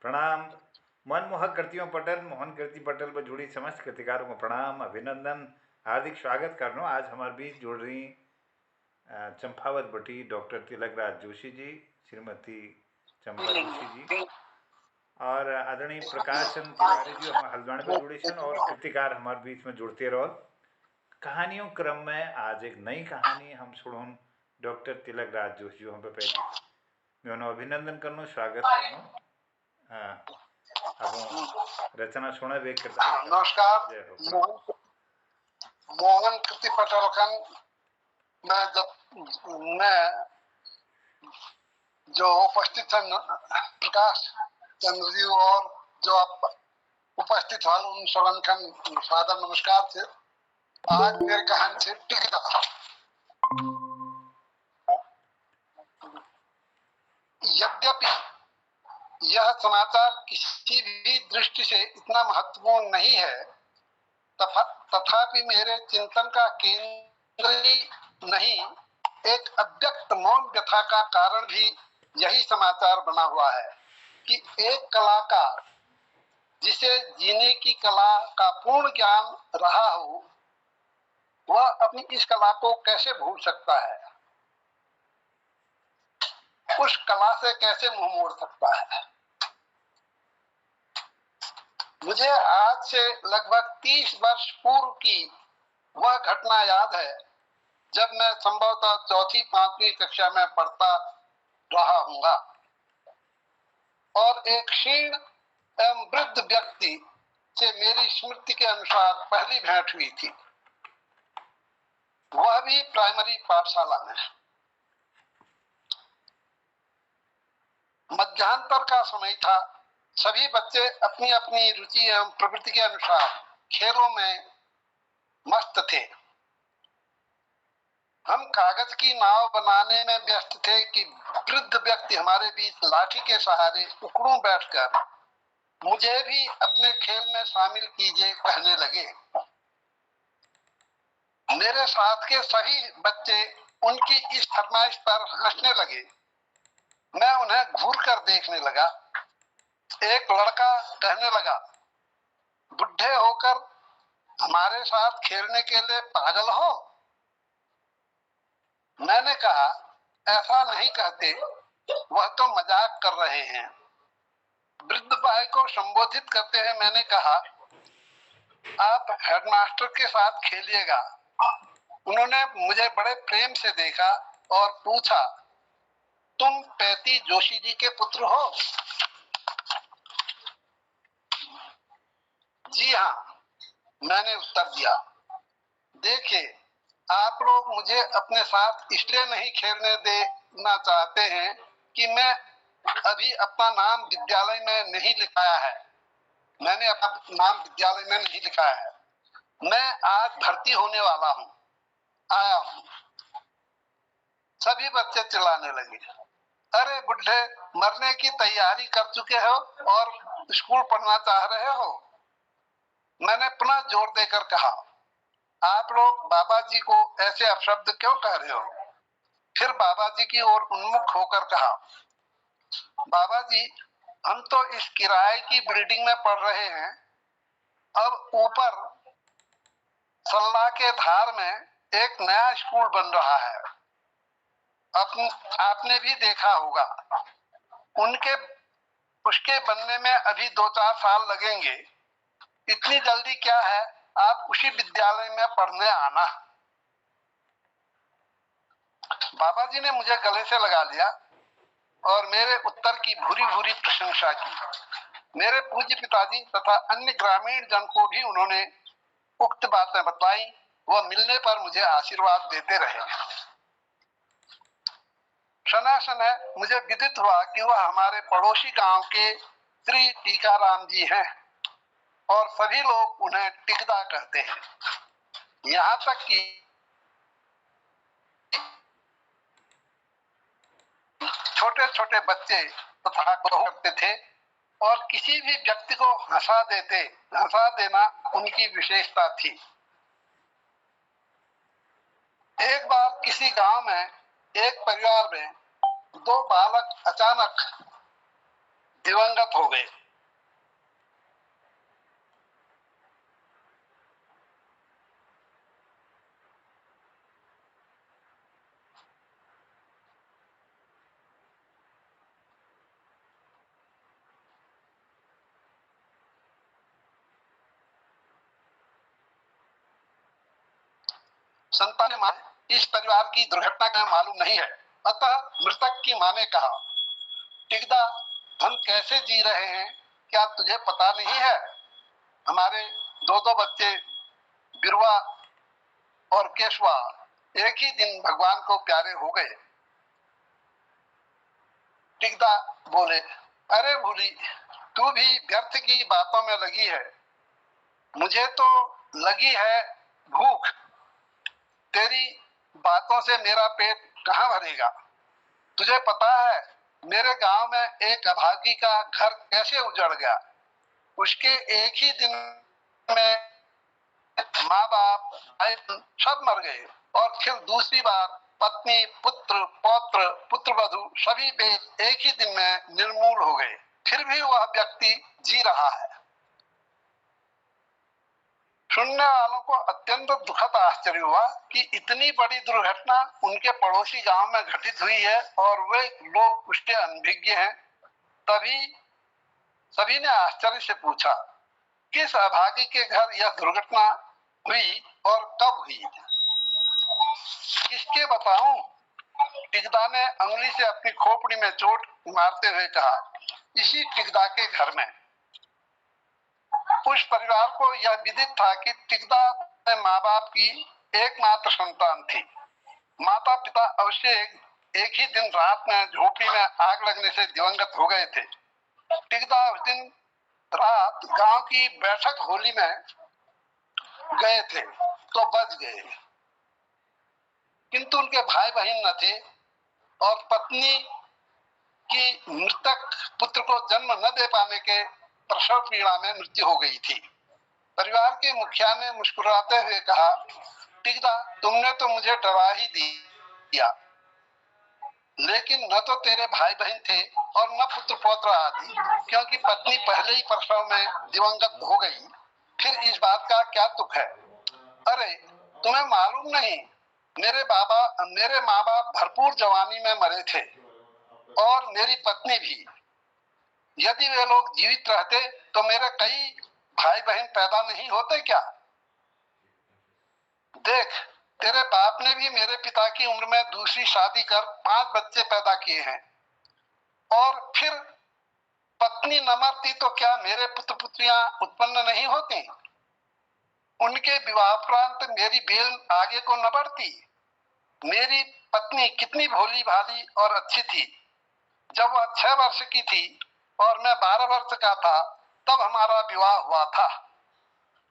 प्रणाम। मनमोहक कृतियों पटल मोहन कृति पटल पर जुड़ी समस्त कृतिकारों को प्रणाम, अभिनंदन, हार्दिक स्वागत करनो। आज हमारे बीच जुड़ रही चंपावत बटी डॉक्टर तिलकराज जोशी जी, श्रीमती चंपा जोशी जी और आदरणीय प्रकाश चंद तिवारी जी हमारे हल्द्वानी पर जुड़े सन और कृतिकार हमारे बीच में जुड़ते रहो। कहानियों क्रम में आज एक नई कहानी हम सुनो डॉक्टर तिलकराज जोशी जी हम पे पहले मैं उन्हें अभिनंदन करनो, स्वागत करनो। अब रचना सुने वे कृतज्ञ। नमस्कार। मोहन कृति पटल खन मैं जो उपस्थित है प्रकाश चंद्र जी और जो आप उपस्थित हाल उन सबन खन सादर नमस्कार थे। आज मेरे कहानी से टिकदा। यद्यपि यह समाचार किसी भी दृष्टि से इतना महत्वपूर्ण नहीं है, तथापि मेरे चिंतन का केंद्र ही नहीं, एक अव्यक्त मौन व्यथा का कारण भी यही समाचार बना हुआ है कि एक कलाकार जिसे जीने की कला का पूर्ण ज्ञान रहा हो, वह अपनी इस कला को कैसे भूल सकता है, उस कला से कैसे मुंह मोड़ सकता है। मुझे आज से लगभग 30 वर्ष पूर्व की वह घटना याद है जब मैं संभवतः चौथी पांचवी कक्षा में पढ़ता रहा हूँगा और एक क्षीण एवं वृद्ध व्यक्ति से मेरी स्मृति के अनुसार पहली भेंट हुई थी, वह भी प्राइमरी पाठशाला में। मध्यांतर का समय था। सभी बच्चे अपनी अपनी रुचि एवं प्रवृत्ति के अनुसार खेलों में मस्त थे। हम कागज की नाव बनाने में व्यस्त थे कि वृद्ध व्यक्ति हमारे बीच लाठी के सहारे उकड़ू बैठकर मुझे भी अपने खेल में शामिल कीजिए कहने लगे। मेरे साथ के सभी बच्चे उनकी इस फरमाइश पर हंसने लगे। मैं उन्हें घूर कर देखने लगा। एक लड़का कहने लगा, बुढ़े होकर हमारे साथ खेलने के लिए पागल हो? मैंने कहा, ऐसा नहीं कहते, वह तो मजाक कर रहे हैं। वृद्ध भाई को संबोधित करते हुए मैंने कहा, आप हेडमास्टर के साथ खेलिएगा। उन्होंने मुझे बड़े प्रेम से देखा और पूछा, तुम पैती जोशी जी के पुत्र हो? जी हाँ, मैंने उत्तर दिया। देखिए, आप लोग मुझे अपने साथ इसलिए नहीं खेलने देना चाहते हैं कि मैं अभी अपना नाम विद्यालय में नहीं लिखाया है। मैंने अपना नाम विद्यालय में नहीं लिखाया है। मैं आज भर्ती होने वाला हूँ, आया हूँ। सभी बच्चे चिल्लाने लगे, अरे बुढ़े, मरने की तैयारी कर चुके हो और स्कूल पढ़ना चाह रहे हो? मैंने पुनः जोर देकर कहा, आप लोग बाबा जी को ऐसे अपशब्द क्यों कह रहे हो? फिर बाबा जी की ओर उन्मुख होकर कहा, बाबा जी, हम तो इस किराए की बिल्डिंग में पढ़ रहे हैं। अब ऊपर सल्ला के धार में एक नया स्कूल बन रहा है। आपने भी देखा होगा। उसके बनने में अभी 2-4 साल लगेंगे। इतनी जल्दी क्या है, आप उसी विद्यालय में पढ़ने आना। बाबा जी ने मुझे गले से लगा लिया और मेरे उत्तर की भूरी भूरी प्रशंसा की। मेरे पूज्य पिताजी तथा अन्य ग्रामीण जन को भी उन्होंने उक्त बातें बताई। वह मिलने पर मुझे आशीर्वाद देते रहे। शना शनः मुझे विदित हुआ कि वह हमारे पड़ोसी गांव के श्री टीकाराम जी हैं और सभी लोग उन्हें टिकदा कहते हैं। यहाँ तक कि छोटे छोटे बच्चे तथा करते थे और किसी भी व्यक्ति को हंसा देना उनकी विशेषता थी। एक बार किसी गांव में एक परिवार में 2 बालक अचानक दिवंगत हो गए। संतान ने मां, इस परिवार की दुर्घटना का मालूम नहीं है। अतः मृतक की मां ने कहा, टिकदा, हम कैसे जी रहे हैं, क्या तुझे पता नहीं है? हमारे दो दो बच्चे बिरवा और केशवा एक ही दिन भगवान को प्यारे हो गए। टिकदा बोले, अरे भूली, तू भी व्यर्थ की बातों में लगी है। मुझे तो लगी है भूख। तेरी बातों से मेरा पेट कहाँ भरेगा? तुझे पता है मेरे गांव में एक अभागी का घर कैसे उजड़ गया? उसके एक ही दिन में माँ बाप भाई सब मर गए और फिर दूसरी बार पत्नी, पुत्र, पौत्र, पुत्रवधू सभी बेल एक ही दिन में निर्मूल हो गए। फिर भी वह व्यक्ति जी रहा है। सुनने वालों को अत्यंत दुखद आश्चर्य हुआ कि इतनी बड़ी दुर्घटना उनके पड़ोसी गांव में घटित हुई है और वे लोग उसके अनभिज्ञ हैं। तभी सभी ने आश्चर्य से पूछा, किस अभागी के घर यह दुर्घटना हुई और कब हुई? किसके बताऊं? टिकदा ने अंगुली से अपनी खोपड़ी में चोट मारते हुए कहा, इसी टिकदा के घर में। उस परिवार को यह विदित था कि टिकदा माँ बाप की एकमात्र संतान थी। माता पिता अवश्य एक ही दिन रात में झोपड़ी में आग लगने से दिवंगत हो गए थे। टिकदा उस दिन रात गांव की बैठक होली में गए थे तो बच गए, किंतु उनके भाई बहन न थे और पत्नी की मृतक पुत्र को जन्म न दे पाने के प्रसव पीड़ा में मृत्यु हो गई थी। परिवार के मुखिया ने मुस्कुराते हुए कहा, टिकदा, तुमने तो मुझे डरा ही दिया, लेकिन न तो तेरे भाई बहन थे और न पुत्र पौत्र आदि, क्योंकि पत्नी पहले ही प्रसव में दिवंगत हो गई। फिर इस बात का क्या दुख है? अरे तुम्हें मालूम नहीं, मेरे माँ बाप भरपूर जवानी में मरे थे और मेरी पत्नी भी। यदि वे लोग जीवित रहते तो मेरे कई भाई बहन पैदा नहीं होते क्या? देख, तेरे बाप ने भी मेरे पिता की उम्र में दूसरी शादी कर 5 बच्चे पैदा किए हैं और फिर पत्नी न मरती तो क्या मेरे पुत्र पुत्रियां उत्पन्न नहीं होती? उनके विवाहोपरांत मेरी बेल आगे को न बढ़ती? मेरी पत्नी कितनी भोली भाली और अच्छी थी। जब वह 6 वर्ष की थी और मैं 12 वर्ष का था तब हमारा विवाह हुआ था।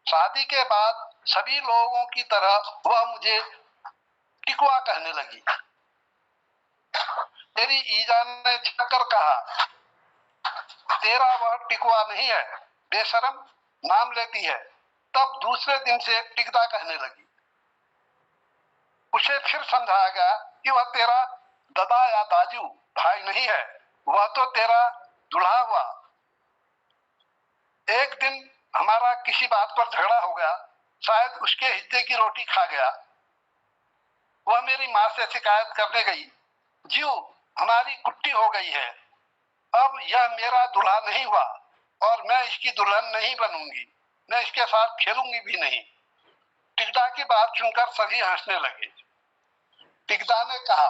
शादी के बाद सभी लोगों की तरह वह मुझे टिकुआ कहने लगी। मेरी ईजा ने झुककर कहा, तेरा वह टिकुआ नहीं है, बेशरम, नाम लेती है। तब दूसरे दिन से टिकदा कहने लगी। उसे फिर समझाया गया कि वह तेरा दादा या दाजू भाई नहीं है, वह तो तेरा दुल्हा हुआ। एक दिन हमारा किसी बात पर झगड़ा हो गया, शायद उसके हिस्से की रोटी खा गया। वह मेरी माँ से शिकायत करने गई, जीव, हमारी कुट्टी हो गई है, अब यह मेरा दुल्हा नहीं हुआ और मैं इसकी दुल्हन नहीं बनूंगी, मैं इसके साथ खेलूंगी भी नहीं। टिकदा की बात सुनकर सभी हंसने लगे। टिकदा ने कहा,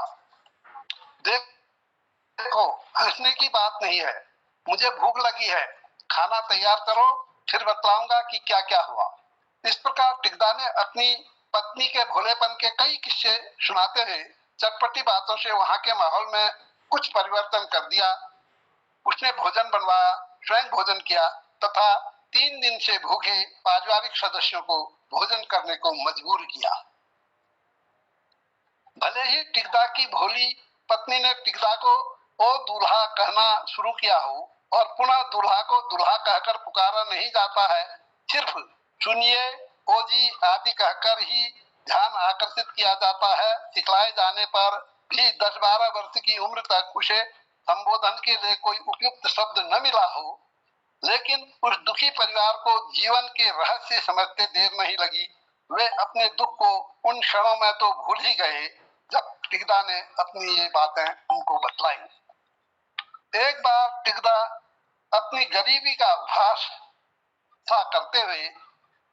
देखो, हंसने की बात नहीं है, मुझे भूख लगी है, खाना तैयार करो, फिर बतलाऊंगा कि क्या क्या हुआ। इस प्रकार टिकदा ने अपनी पत्नी के भोलेपन के कई किस्से सुनाते हुए चटपटी बातों से वहां के माहौल में कुछ परिवर्तन कर दिया। उसने भोजन बनवाया, स्वयं भोजन किया तथा 3 दिन से भूखे पारिवारिक सदस्यों को भोजन करने को मजबूर किया। भले ही टिकदा की भोली पत्नी ने टिकदा को ओ दूल्हा कहना शुरू किया हो और पुनः दूल्हा को दूल्हा कहकर पुकारा नहीं जाता है, सिर्फ सुनिए, ओजी आदि कहकर ही ध्यान आकर्षित किया जाता है। सिखलाए जाने पर भी 10-12 वर्ष की उम्र तक उसे संबोधन के लिए कोई उपयुक्त शब्द न मिला हो, लेकिन उस दुखी परिवार को जीवन के रहस्य समझते देर नहीं लगी। वे अपने दुख को उन क्षणों में तो भूल ही गए जब टिकदा ने अपनी ये बातें उनको बतलाई। एक बार टिकदा अपनी गरीबी का उपहास सा करते हुए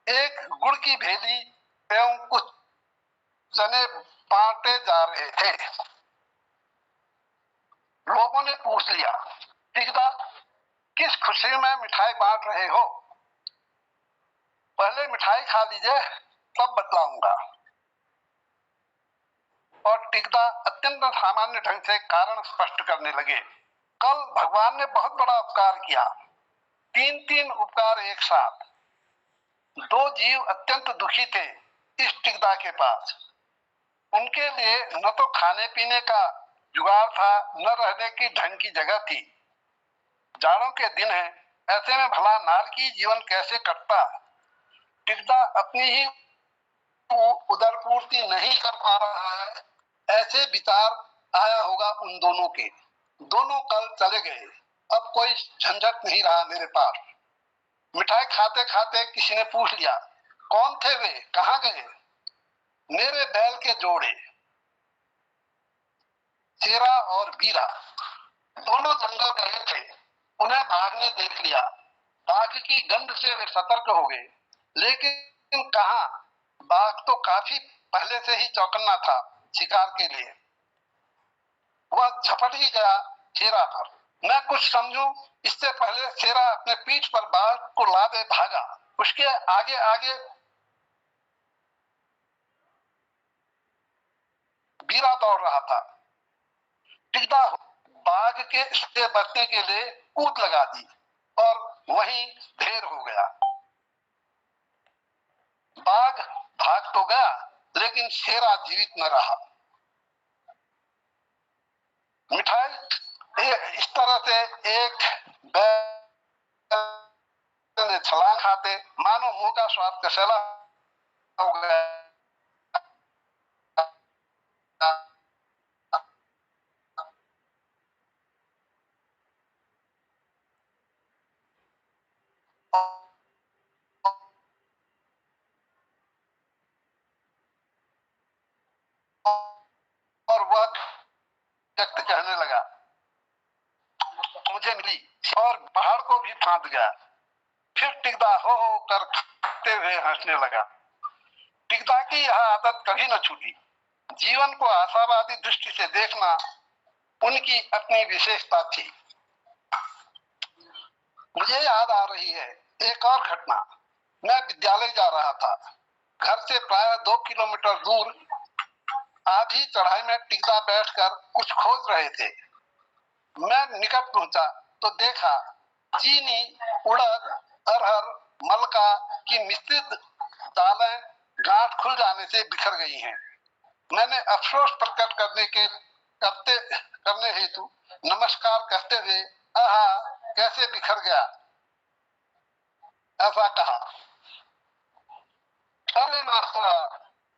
एक गुड़ की भेली एवं कुछ चने बांटे जा रहे थे। लोगों ने पूछ लिया, टिकदा किस खुशी में मिठाई बांट रहे हो? पहले मिठाई खा लीजिए, तब बतलाऊंगा। और टिकदा अत्यंत सामान्य ढंग से कारण स्पष्ट करने लगे। कल भगवान ने बहुत बड़ा उपकार किया, 3 उपकार एक साथ। 2 जीव अत्यंत दुखी थे इस टिकदा के पास। उनके लिए न तो खाने पीने का जुगाड़ था, न रहने की ढंग की जगह थी। जाड़ों के दिन है, ऐसे में भला नारकी जीवन कैसे कटता? टिकदा अपनी ही उदर पूर्ति नहीं कर पा रहा है, ऐसे विचार आया होगा उन दोनों के। दोनों कल चले गए, अब कोई झंझट नहीं रहा मेरे पास। मिठाई खाते खाते किसी ने पूछ लिया, कौन थे वे, कहाँ गए? मेरे बैल के जोड़े, शेरा और बीरा, दोनों जंगल गए थे। उन्हें बाघ ने देख लिया। बाघ की गंध से वे सतर्क हो गए, लेकिन कहाँ, बाघ तो काफी पहले से ही चौकन्ना था शिकार के लिए। वह झपट ही गया शेरा पर। मैं कुछ समझूं इससे पहले शेरा अपने पीठ पर बाघ को लादे भागा। उसके आगे आगे बीरा दौड़ रहा था। टिकदा बाघ के से बचने के लिए कूद लगा दी और वहीं ढेर हो गया। बाघ भाग तो गया, लेकिन शेरा जीवित न रहा। मिठाई इस तरह से एक बैल ने छलांग खाते मानो मुंह का स्वाद कसेला हो गया। और वह व्यक्ति कहने लगा, मुझे मिली, और पहाड़ को भी फांद गया। फिर टिकदा हो कर खाते हुए हंसने लगा। टिकदा की यह आदत कभी न छूटी। जीवन को आशावादी दृष्टि से देखना उनकी अपनी विशेषता थी। मुझे याद आ रही है एक और घटना। मैं विद्यालय जा रहा था। घर से प्राय 2 किलोमीटर दूर आधी चढ़ाई में टिकदा बैठकर कुछ खोज रहे थे। मैं निकट पहुंचा तो देखा चीनी, उड़द, अरहर, मलका की मिश्रित दालें गांठ खुल जाने से बिखर गई हैं। मैंने अफसोस प्रकट करने हेतु नमस्कार कहते हुए, आहा कैसे बिखर गया, ऐसा कहा। अरे मास्टर,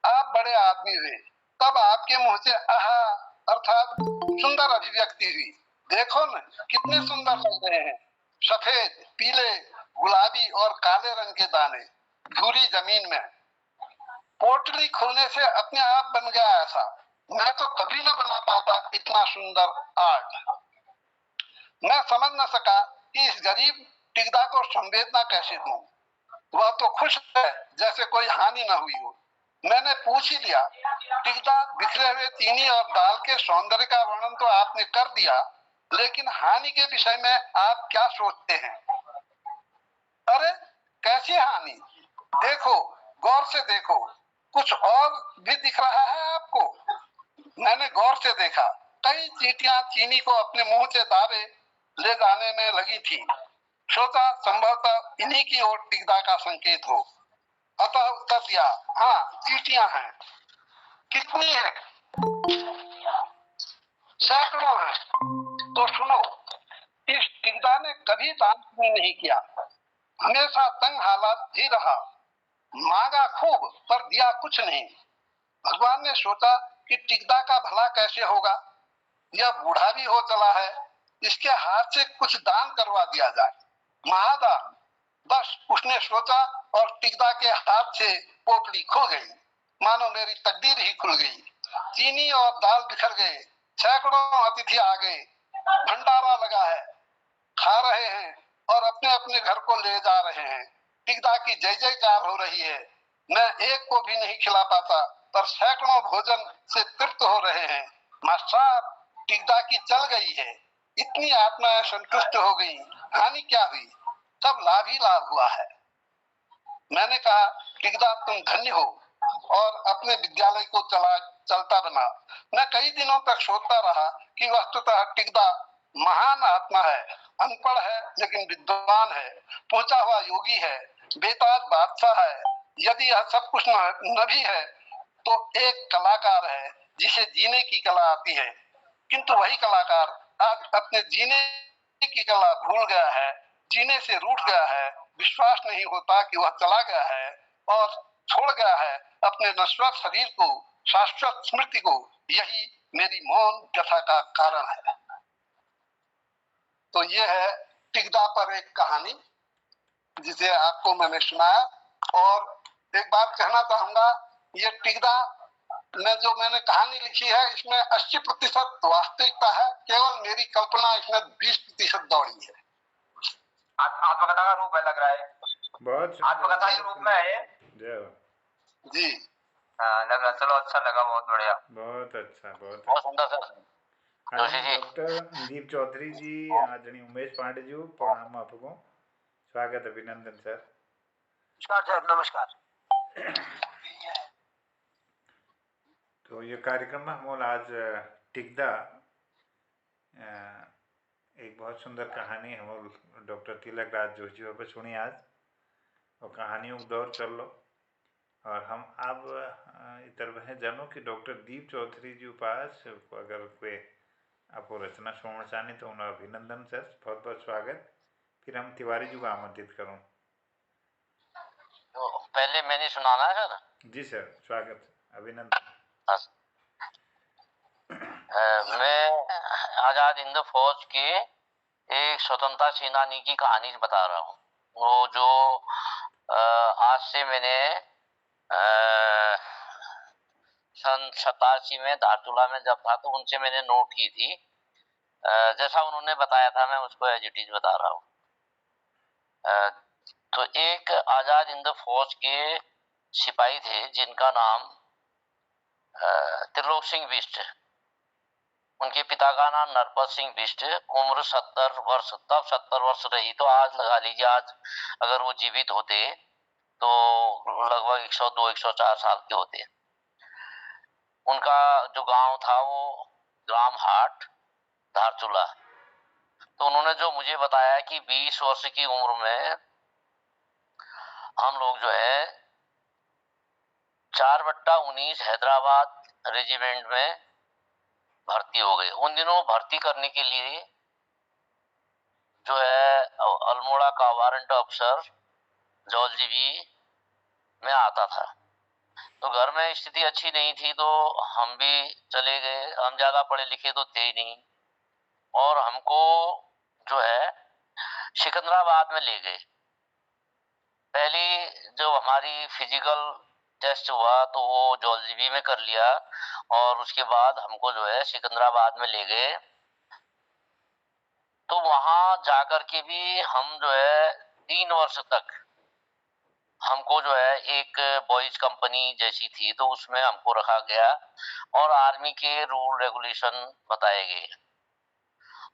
आप बड़े आदमी हुए, तब आपके मुंह से आहा अर्थात सुंदर अभिव्यक्ति हुई। देखो न कितने सुंदर लग रहे हैं, सफेद, पीले, गुलाबी और काले रंग के दाने भूरी जमीन में। पोटली खुलने से अपने आप बन गया ऐसा। मैं तो कभी न बना पाता इतना सुंदर आर्ट। मैं समझ न सका कि इस गरीब टिकदा को संवेदना कैसे दूं। वह तो खुश है जैसे कोई हानि न हुई हो। मैंने पूछ ही लिया, टिकदा बिखरे हुए चीनी और दाल के सौंदर्य का वर्णन तो आपने कर दिया, लेकिन हानि के विषय में आप क्या सोचते हैं? अरे कैसी हानि? देखो, गौर से देखो, कुछ और भी दिख रहा है आपको? मैंने गौर से देखा, कई चींटियां चीनी को अपने मुंह से दावे ले जाने में लगी थी। सोचा संभवतः इन्हीं की ओर टिकदा का संकेत हो, अतः उत्तर दिया, हाँ चींटियां हैं। कितनी है? सैकड़ों हैं। तो सुनो, इस टिकदा ने कभी दान नहीं किया, हमेशा तंग हालात ही रहा। मांगा खूब पर दिया कुछ नहीं। भगवान ने सोचा कि टिकदा का भला कैसे होगा, यह बूढ़ा भी हो चला है, इसके हाथ से कुछ दान करवा दिया जाए, महादान। बस उसने सोचा और टिकदा के हाथ से पोटली खो गई। मानो मेरी तकदीर ही खुल गई। चीनी और दाल बिखर गए, सैकड़ों अतिथि आ गए, भंडारा लगा है, खा रहे हैं और अपने अपने घर को ले जा रहे हैं। टिकदा की जय जयकार हो रही है। मैं एक को भी नहीं खिला पाता, पर सैकड़ों भोजन से तृप्त हो रहे हैं। मास्टर, टिकदा की चल गई है। इतनी आत्माएं संतुष्ट हो गई, हानि क्या हुई? सब लाभ ही लाभ हुआ है। मैंने कहा, टिकदा तुम धन्य हो और अपने विद्यालय को चलता बना। मैं कई दिनों तक सोचता रहा कि वस्तुतः टिकदा महान आत्मा है, अनपढ़ है लेकिन विद्वान है, पहुंचा हुआ योगी है, बेताज बादशाह है। यदि यह सब कुछ न भी है तो एक कलाकार है जिसे जीने की कला आती है, किंतु वही कलाकार आज अपने जीने की कला भूल गया है, जीने से रूठ गया है। विश्वास नहीं होता कि वह चला गया है और छोड़ गया है अपने नश्वर शरीर को, शाश्वत स्मृति को। यही मेरी मौन व्यथा का कारण है। तो ये है टिकदा पर एक कहानी जिसे आपको मैंने सुनाया। और एक बात कहना चाहूंगा, ये टिकदा में जो मैंने कहानी लिखी है इसमें 80% वास्तविकता है, केवल मेरी कल्पना इसमें 20% दौड़ी है। आत्मकथा का रूप है, लग रहा है। बहुत आत्मकथा के रूप में है जी। लगा। चलो, अच्छा लगा, बहुत बढ़िया, बहुत अच्छा, बहुत बहुत सुंदर सर। जोशी जी। डॉक्टर दीप चौधरी जी, आदरणीय उमेश पांडे जी, प्रणाम आपको, स्वागत, अभिनंदन सर। नमस्कार सर, नमस्कार। तो ये कार्यक्रम में हम आज टिकदा एक बहुत सुंदर कहानी हम डॉक्टर तिलक राज जोशी पर सुनी आज, और कहानियों का दौर चल लो। और हम अब इतर वह जानो कि डॉक्टर दीप चौधरी जी पास अगर कोई आपको रचना सुनना चाहनी तो उन्हें अभिनंदन सर, बहुत बहुत स्वागत। फिर हम तिवारी जी को आमंत्रित करूँ। तो पहले मैंने सुनाना है सर? जी सर, स्वागत, अभिनंदन। मैं आजाद हिंद फौज के एक स्वतंत्रता सेनानी की कहानी बता रहा हूँ। वो जो आज से मैंने सन 87 में धारचूला में जब था तो उनसे मैंने नोट की थी। जैसा उन्होंने बताया था मैं उसको एज इट इज बता रहा हूँ। तो एक आजाद हिंद फौज के सिपाही थे जिनका नाम त्रिलोक सिंह बिष्ट। उनके पिता का नाम नरपत सिंह बिष्ट। उम्र 70 वर्ष, तब 70 वर्ष रही, तो आज लगा लीजिए आज अगर वो जीवित होते तो लगभग 102-104 साल के होते। उनका जो गांव था वो ग्राम हाट, धारचूला। तो उन्होंने जो मुझे बताया कि 20 वर्ष की उम्र में हम लोग जो है 4/19 हैदराबाद रेजिमेंट में भर्ती हो गए। उन दिनों भर्ती करने के लिए जो है अल्मोड़ा का वारंट अफसर जौलजीबी में आता था। तो घर में स्थिति अच्छी नहीं थी तो हम भी चले गए। हम ज्यादा पढ़े लिखे तो थे ही नहीं, और हमको जो है सिकंदराबाद में ले गए। पहली जो हमारी फिजिकल टेस्ट हुआ तो वो जौलजीबी में कर लिया, और उसके बाद हमको जो है सिकंदराबाद में ले गए। तो वहां जाकर के भी हम जो है 3 वर्ष तक हमको जो है एक बॉयज कंपनी जैसी थी तो उसमें हमको रखा गया और आर्मी के रूल रेगुलेशन बताए गए।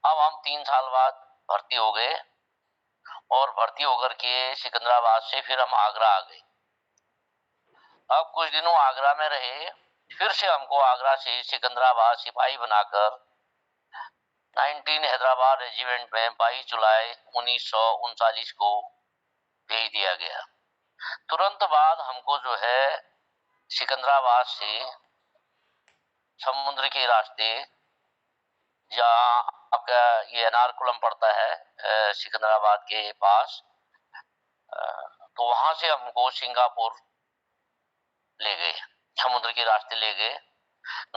अब हम 3 साल बाद भर्ती हो गए, और भर्ती होकर के सिकंदराबाद से फिर हम आगरा आ गए। अब कुछ दिनों आगरा में रहे, फिर से हमको आगरा से सिकंदराबाद सिपाही बनाकर 19 हैदराबाद रेजिमेंट में 22 जुलाई 1939 को भेज दिया गया। तुरंत बाद हमको जो है सिकंदराबाद से समुद्र के रास्ते, जहाँ आपका ये एर्नाकुलम पड़ता है सिकंदराबाद के पास, तो वहां से हमको सिंगापुर ले गए, समुद्र के रास्ते ले गए।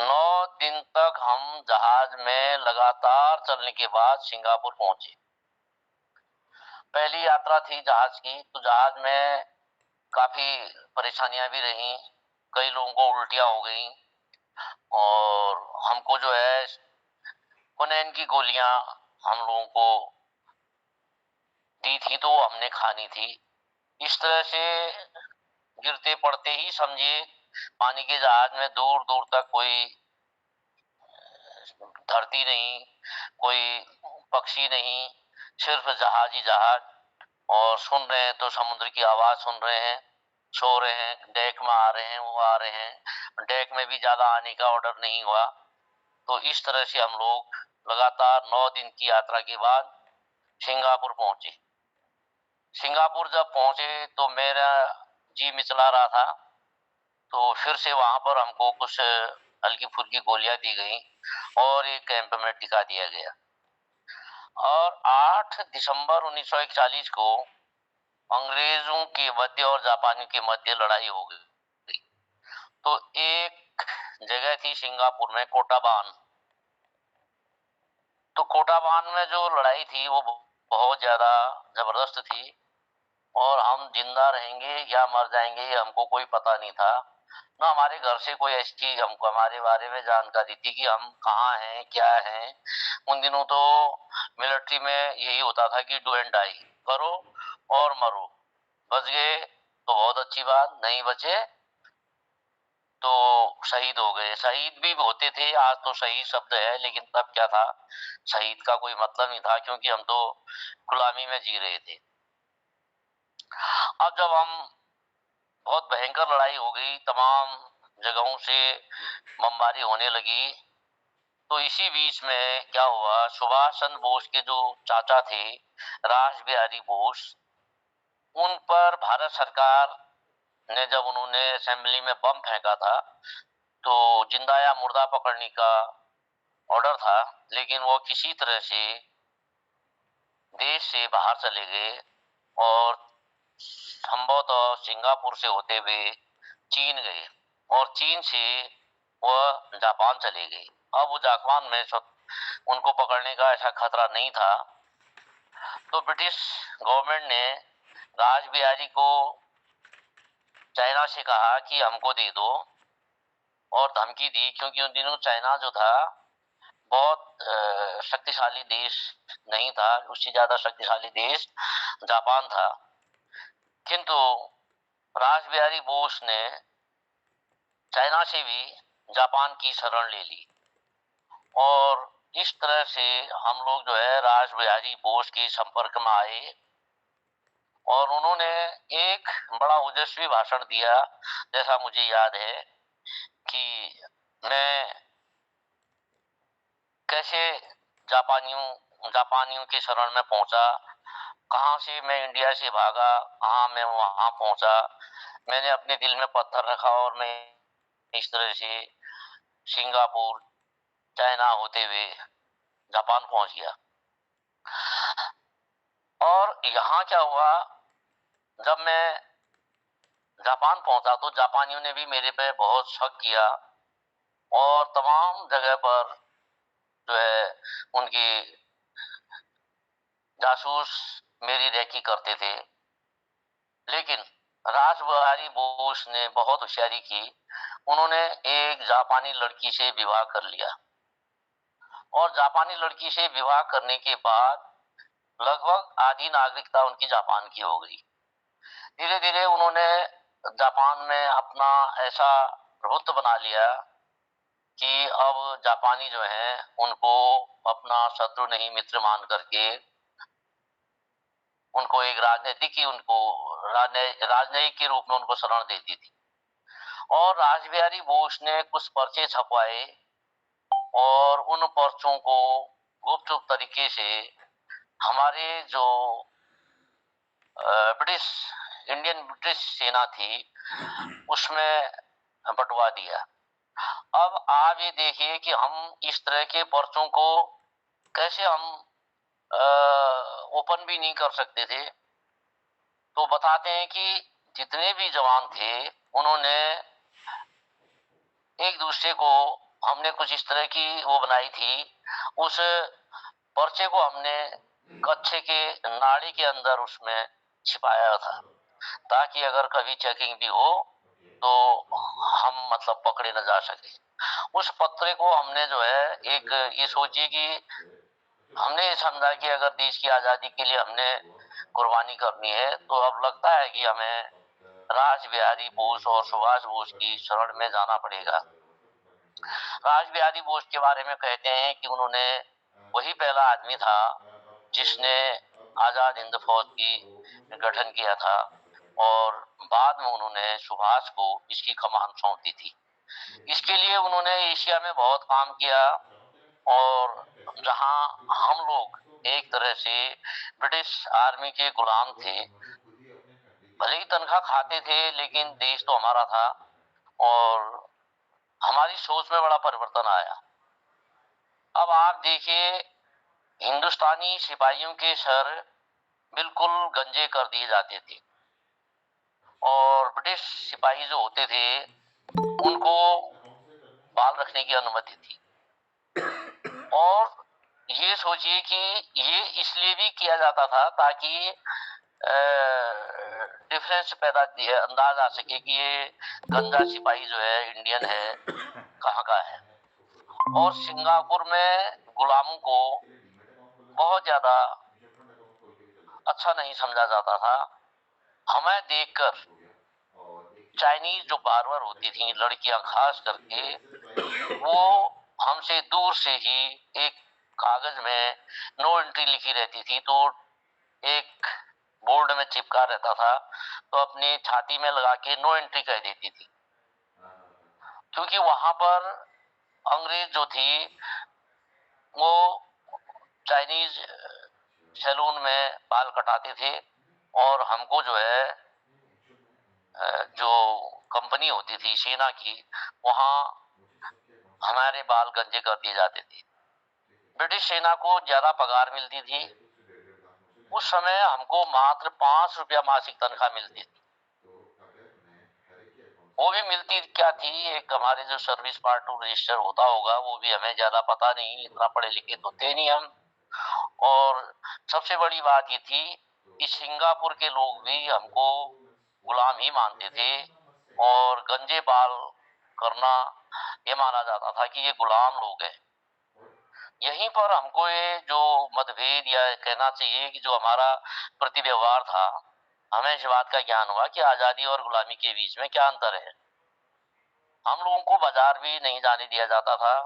9 दिन तक हम जहाज में लगातार चलने के बाद सिंगापुर पहुंचे। पहली यात्रा थी जहाज की, तो जहाज में काफी परेशानियां भी रही, कई लोगों को उल्टियां हो गई और हमको जो है क्विनोन की गोलियां हम लोगों को दी थी तो हमने खानी थी। इस तरह से गिरते पड़ते ही समझिए पानी के जहाज में दूर दूर तक कोई धरती नहीं, कोई पक्षी नहीं, सिर्फ जहाज ही जहाज। और सुन रहे हैं तो समुद्र की आवाज सुन रहे हैं, सो रहे हैं, डेक में आ रहे हैं, वो आ रहे हैं, डेक में भी ज्यादा आने का ऑर्डर नहीं हुआ। तो इस तरह से हम लोग लगातार 9 दिन की यात्रा के बाद सिंगापुर पहुंचे। सिंगापुर जब पहुंचे तो मेरा जी मिचला रहा था, तो फिर से वहां पर हमको कुछ हल्की फुल्की गोलियां दी गई और एक कैंप में टिका दिया गया। और 8 दिसंबर 1941 को अंग्रेजों के मध्य और जापानियों के मध्य लड़ाई हो गई। तो एक जगह थी सिंगापुर में कोटाबान। तो कोटाबान में जो लड़ाई थी वो बहुत ज्यादा जबरदस्त थी और हम जिंदा रहेंगे या मर जाएंगे ये हमको कोई पता नहीं था। ना हमारे घर से कोई ऐसी हमको हमारे बारे में जानकारी थी कि हम कहाँ हैं, क्या हैं। उन दिनों तो मिलिट्री में यही होता था कि डू एंड डाई, करो और मरो। बच गए तो बहुत अच्छी बात, नहीं बचे तो शहीद हो गए। शहीद भी होते थे, आज तो शहीद शब्द है, लेकिन तब क्या था, शहीद का कोई मतलब नहीं था क्योंकि हम तो गुलामी में जी रहे थे। अब जब हम बहुत भयंकर लड़ाई हो गई, तमाम जगहों से बमबारी होने लगी, तो इसी बीच में क्या हुआ, सुभाष चंद्र बोस के जो चाचा थे रास बिहारी बोस, उन पर भारत सरकार ने जब उन्होंने असेंबली में बम फेंका था तो जिंदा या मुर्दा पकड़ने का ऑर्डर था, लेकिन वो किसी तरह से देश से बाहर चले गए और संभवतः सिंगापुर से होते हुए चीन गए और चीन से वह जापान चले गए। अब वो जापान में उनको पकड़ने का ऐसा खतरा नहीं था, तो ब्रिटिश गवर्नमेंट ने रास बिहारी को चाइना से कहा कि हमको दे दो और धमकी दी, क्योंकि उन दिनों चाइना जो था बहुत शक्तिशाली देश नहीं था, उससे ज्यादा शक्तिशाली देश जापान था। किंतु रास बिहारी बोस ने चाइना से भी जापान की शरण ले ली और इस तरह से हम लोग जो है रास बिहारी बोस के संपर्क में आए और उन्होंने एक बड़ा ओजस्वी भाषण दिया। जैसा मुझे याद है कि मैं कैसे जापानियों के शरण में पहुंचा, कहां से मैं इंडिया से भागा, कहां मैं वहां पहुंचा, मैंने अपने दिल में पत्थर रखा और मैं इस तरह से सिंगापुर चाइना होते हुए जापान पहुंच गया। और यहाँ क्या हुआ, जब मैं जापान पहुंचा तो जापानियों ने भी मेरे पे बहुत शक किया और तमाम जगह पर जो है उनकी जासूस मेरी रैकी करते थे। लेकिन रास बिहारी बोस ने बहुत होशियारी की, उन्होंने एक जापानी लड़की से विवाह कर लिया और जापानी लड़की से विवाह करने के बाद लगभग आधी नागरिकता उनकी जापान की हो गई। धीरे धीरे उन्होंने जापान में अपना ऐसा प्रभुत्व बना लिया कि अब जापानी जो हैं उनको अपना शत्रु नहीं मित्र मान करके उनको एक राजनयिक के रूप में उनको शरण देती थी। और रास बिहारी बोस ने कुछ पर्चे छपवाए और उन पर्चों को गुप्त तरीके से हमारे जो ब्रिटिश सेना थी उसमें बंटवा दिया। अब आप ये देखिए कि हम इस तरह के पर्चों को कैसे हम ओपन भी नहीं कर सकते थे। तो बताते हैं कि जितने भी जवान थे उन्होंने एक दूसरे को हमने कुछ इस तरह की वो बनाई थी, उस पर्चे को हमने कच्छे के नाड़ी के अंदर उसमें छिपाया था, ताकि अगर कभी चेकिंग भी हो तो हम मतलब पकड़े न जा सके। उस पत्रे को हमने जो है एक ये सोचिए कि हमने ये समझा कि अगर देश की आजादी के लिए हमने कुर्बानी करनी है, तो अब लगता है कि हमें राज बिहारी बोस और सुभाष बोस की शरण में जाना पड़ेगा। राज बिहारी बोस के बारे में कहते हैं कि उन्होंने वही पहला आदमी था जिसने आजाद हिंद फौज की गठन किया था, और बाद में उन्होंने सुभाष को इसकी कमान सौंप दी थी। इसके लिए उन्होंने एशिया में बहुत काम किया, और जहां हम लोग एक तरह से ब्रिटिश आर्मी के गुलाम थे, भले ही तनख्वाह खाते थे, लेकिन देश तो हमारा था, और हमारी सोच में बड़ा परिवर्तन आया। अब आप देखिए, हिंदुस्तानी सिपाहियों के सर बिल्कुल गंजे कर दिए जाते थे, और ब्रिटिश सिपाही जो होते थे उनको बाल रखने की अनुमति थी। और ये सोचिए कि ये इसलिए भी किया जाता था ताकि डिफरेंस अंदाज आ सके कि ये गंजा सिपाही जो है इंडियन है, कहाँ का है। और सिंगापुर में गुलामों को बहुत ज्यादा अच्छा नहीं समझा जाता था। हमें देखकर चाइनीज जो बार्बर होती थी लड़कियां खास करके, वो हमसे दूर से ही एक कागज में नो एंट्री लिखी रहती थी, तो एक बोर्ड में चिपका रहता था, तो अपनी छाती में लगा के नो एंट्री कह देती थी, क्योंकि वहां पर अंग्रेज जो थी वो चाइनीज सैलून में बाल कटाते थे, और हमको जो है जो कंपनी होती थी सेना की, वहां हमारे बाल गंजे कर दिए जाते थे। ब्रिटिश सेना को ज्यादा पगार मिलती थी। उस समय हमको मात्र 5 रुपया मासिक तनख्वाह मिलती थी। वो भी मिलती क्या थी, एक हमारे जो सर्विस पार्ट टू रजिस्टर होता होगा, वो भी हमें ज्यादा पता नहीं, इतना पढ़े लिखे तो थे नहीं हम। और सबसे बड़ी बात ये थी कि सिंगापुर के लोग भी हमको गुलाम ही मानते थे, और गंजे बाल करना ये माना जाता था कि ये गुलाम लोग हैं। यहीं पर हमको ये जो मतभेद या कहना चाहिए कि जो हमारा प्रति व्यवहार था, हमें इस बात का ज्ञान हुआ कि आजादी और गुलामी के बीच में क्या अंतर है। हम लोगों को बाजार भी नहीं जाने दिया जाता था,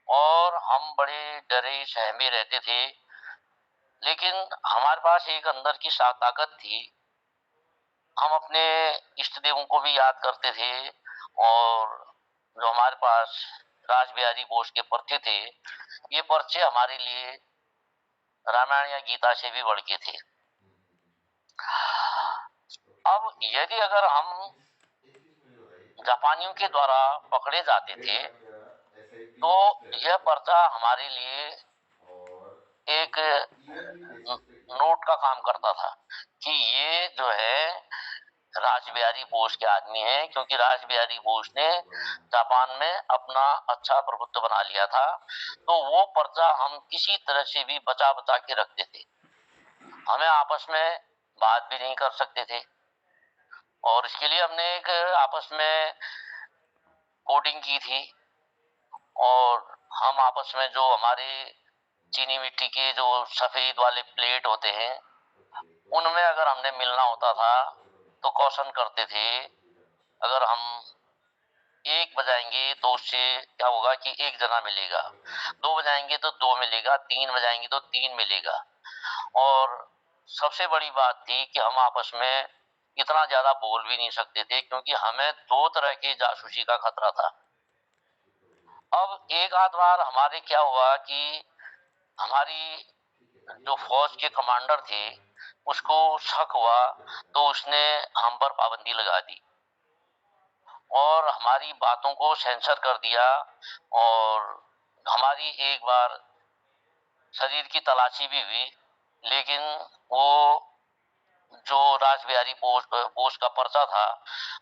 और हम बड़े डरे सहमे रहते थे, लेकिन हमारे पास एक अंदर की ताकत थी। हम अपने इष्ट देवों को भी याद करते थे, और जो हमारे पास राज बिहारी बोस के पर्चे थे, ये पर्चे हमारे लिए रामायण या गीता से भी बढ़ के थे। अब यदि अगर हम जापानियों के द्वारा पकड़े जाते थे, तो यह पर्चा हमारे लिए एक नोट का काम करता था कि ये जो है राज बिहारी बोस के आदमी हैं, क्योंकि राज बिहारी बोस ने जापान में अपना अच्छा प्रभुत्व बना लिया था। तो वो पर्चा हम किसी तरह से भी बचा बचा के रखते थे। हमें आपस में बात भी नहीं कर सकते थे, और इसके लिए हमने एक आपस में कोडिंग की थी, और हम आपस में जो हमारे चीनी मिट्टी के जो सफेद वाले प्लेट होते हैं, उनमें अगर हमने मिलना होता था तो कौशन करते थे, अगर हम एक बजाएंगे तो उससे क्या होगा कि एक जना मिलेगा, 2 बजाएंगे तो 2 मिलेगा, 3 बजाएंगे तो 3 मिलेगा। और सबसे बड़ी बात थी कि हम आपस में इतना ज्यादा बोल भी नहीं सकते थे, क्योंकि हमें 2 तरह के जासूसी का खतरा था। अब एक आध बार हमारे क्या हुआ कि हमारी जो फौज के कमांडर थे उसको शक हुआ, तो उसने हम पर पाबंदी लगा दी और हमारी बातों को सेंसर कर दिया, और हमारी एक बार शरीर की तलाशी भी हुई, लेकिन वो जो रासबिहारी बोस का पर्चा था,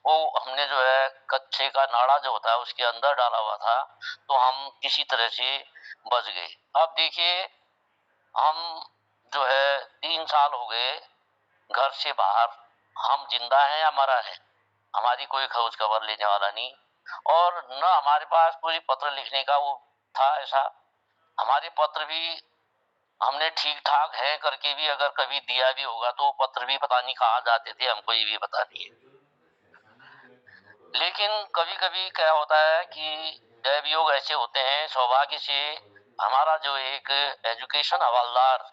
वो हमने जो है कच्चे का नाड़ा जो होता है उसके अंदर डाला हुआ था, तो हम किसी तरह से बच गए। अब देखिए, हम जो है 3 साल हो गए घर से बाहर, हम जिंदा हैं या मरा है, हमारी कोई खोज खबर लेने वाला नहीं, और न हमारे पास कोई पत्र लिखने का वो था ऐसा। हमारे पत्र भी हमने ठीक ठाक है करके भी अगर कभी दिया भी होगा तो पत्र भी पता नहीं कहाँ जाते थे, हमको ये भी पता नहीं है। लेकिन कभी कभी क्या होता है कि दैव योग ऐसे होते हैं, सौभाग्य से हमारा जो एक एजुकेशन हवलदार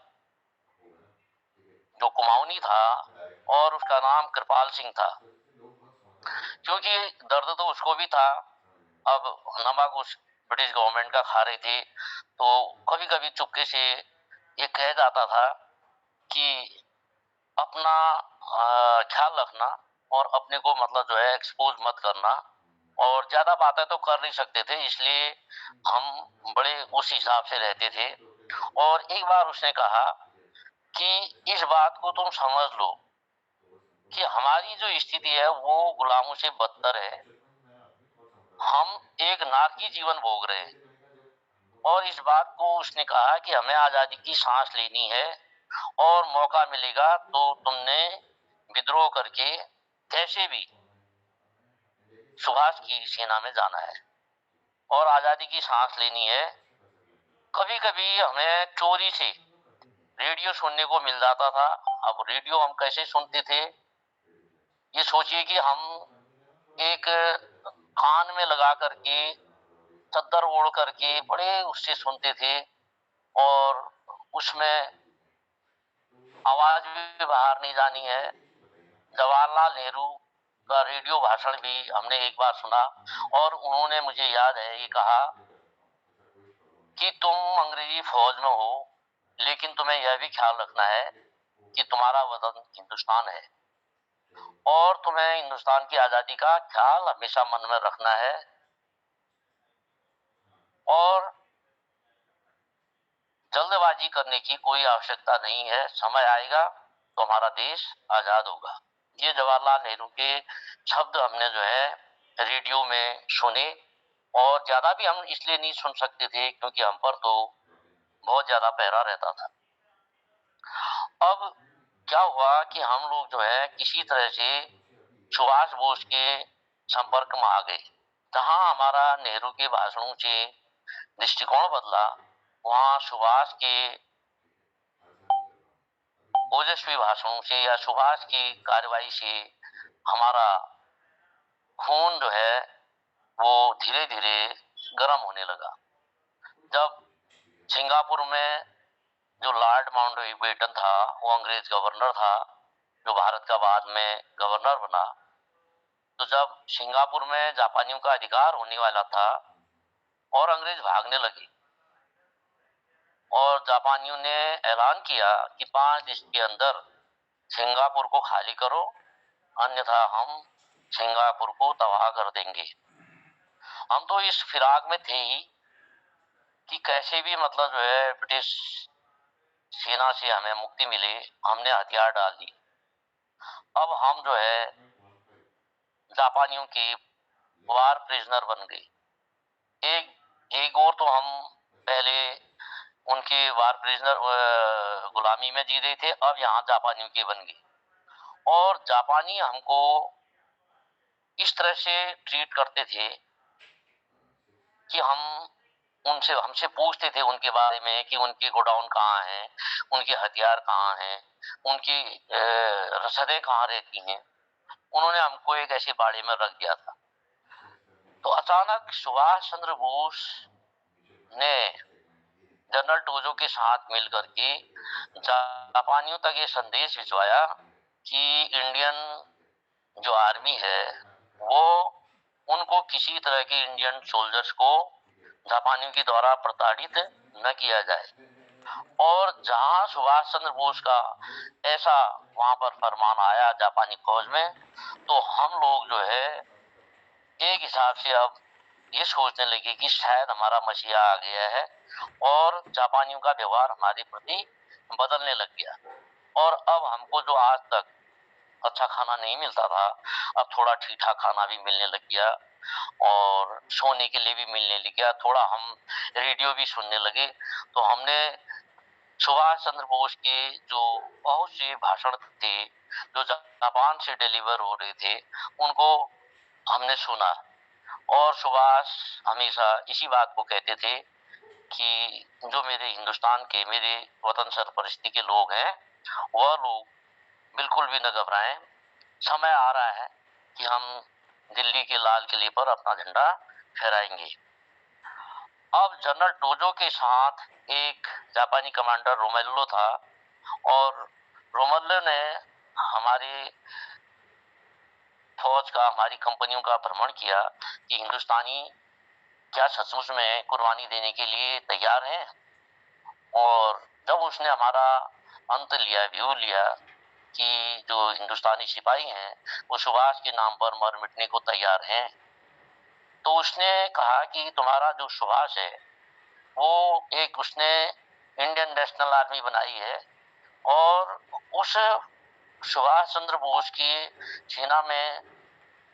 जो कुमाऊनी था, और उसका नाम कृपाल सिंह था, क्योंकि दर्द तो उसको भी था। अब नमक उस ब्रिटिश गवर्नमेंट का खा रहे थे, तो कभी कभी चुपके से ये कह जाता था कि अपना ख्याल रखना, और अपने को मतलब जो है एक्सपोज मत करना, और ज्यादा बातें तो कर नहीं सकते थे, इसलिए हम बड़े उस हिसाब से रहते थे। और एक बार उसने कहा कि इस बात को तुम समझ लो कि हमारी जो स्थिति है वो गुलामों से बदतर है, हम एक नारकी जीवन भोग रहे हैं। और इस बात को उसने कहा कि हमें आजादी की सांस लेनी है, और मौका मिलेगा तो तुमने विद्रोह करके कैसे भी सुभाष की सेना में जाना है और आजादी की सांस लेनी है। कभी कभी हमें चोरी से रेडियो सुनने को मिल जाता था। अब रेडियो हम कैसे सुनते थे, ये सोचिए कि हम एक कान में लगा करके चद्दर ओढ़ करके बड़े उससे सुनते थे, और उसमें आवाज भी बाहर नहीं जानी है। जवाहरलाल नेहरू का रेडियो भाषण भी हमने एक बार सुना, और उन्होंने, मुझे याद है, ये कहा कि तुम अंग्रेजी फौज में हो, लेकिन तुम्हें यह भी ख्याल रखना है कि तुम्हारा वतन हिंदुस्तान है, और तुम्हें हिंदुस्तान की आजादी का ख्याल हमेशा मन में रखना है, और जल्दबाजी करने की कोई आवश्यकता नहीं है, समय आएगा तो हमारा देश आजाद होगा। ये जवाहरलाल नेहरू के शब्द हमने जो है रेडियो में सुने, और ज्यादा भी हम इसलिए नहीं सुन सकते थे क्योंकि हम पर तो बहुत ज्यादा पहरा रहता था। अब क्या हुआ कि हम लोग जो है किसी तरह से सुभाष बोस के संपर्क में आ गए। जहां हमारा नेहरू के भाषणों से दृष्टिकोण बदला, वहां सुभाष के ओजस्वी भाषणों से या सुभाष की कार्रवाई से हमारा खून जो है वो धीरे धीरे गर्म होने लगा। जब सिंगापुर में जो लॉर्ड माउंटबेटन था, वो अंग्रेज गवर्नर था, जो भारत का बाद में गवर्नर बना, तो जब सिंगापुर में जापानियों का अधिकार होने वाला था और अंग्रेज भागने लगे, और जापानियों ने ऐलान किया कि 5 दिन के अंदर सिंगापुर को खाली करो, अन्यथा हम सिंगापुर को तबाह कर देंगे। हम तो इस फिराक में थे ही कि कैसे भी मतलब जो है ब्रिटिश सेना से हमें मुक्ति मिले, हमने हथियार डाल दी। अब हम जो है जापानियों के वार प्रिजनर बन गए। एक और तो हम पहले उनके वार प्रिजनर गुलामी में जी रहे थे, अब यहाँ जापानियों के बन गए, और जापानी हमको इस तरह से ट्रीट करते थे कि हम हमसे पूछते थे उनके बारे में कि उनके गोडाउन कहाँ हैं, उनके हथियार कहाँ हैं, उनकी रसदें कहाँ रहती हैं। उन्होंने हमको एक ऐसे बाड़े में रख दिया था। तो अचानक सुभाष चंद्र बोस ने जनरल टोजो के साथ मिलकर के जापानियों तक ये संदेश भिजवाया कि इंडियन जो आर्मी है वो उनको किसी तरह के इंडियन सोल्जर्स को जापानियों के द्वारा प्रताड़ित न किया जाए। और जहां सुभाष चंद्र बोस का ऐसा वहां पर फरमान आया जापानी फौज में, तो हम लोग जो है एक हिसाब से अब ये सोचने लगे कि शायद हमारा मसीहा आ गया है, और जापानियों का व्यवहार हमारे प्रति बदलने लग गया। और अब हमको जो आज तक अच्छा खाना नहीं मिलता था, अब थोड़ा ठीक ठाक खाना भी मिलने लग गया और सोने के लिए भी मिलने लग गया। थोड़ा हम रेडियो भी सुनने लगे, तो हमने सुभाष चंद्र बोस के जो बहुत से भाषण थे जो जापान से डिलीवर हो रहे थे, उनको हमने सुना। और सुभाष हमेशा इसी बात को कहते थे कि जो मेरे हिंदुस्तान के, मेरे वतन सरपरस्ती के लोग हैं, वह लोग बिल्कुल भी न घबराएं। समय आ रहा है कि हम दिल्ली के लाल किले पर अपना झंडा फहराएंगे। अब जनरल टोजो के साथ एक जापानी कमांडर रोमेल्लो था, और रोमेल्लो ने हमारे फौज का, हमारी कंपनियों का भ्रमण किया कि हिंदुस्तानी क्या सचमुच में कुर्बानी देने के लिए तैयार हैं। और जब उसने हमारा अंत लिया, व्यू लिया कि जो हिंदुस्तानी सिपाही हैं वो सुभाष के नाम पर मर मिटने को तैयार हैं, तो उसने कहा कि तुम्हारा जो सुभाष है वो एक, उसने इंडियन नेशनल आर्मी बनाई है, और उस सुभाष चंद्र बोस की सेना में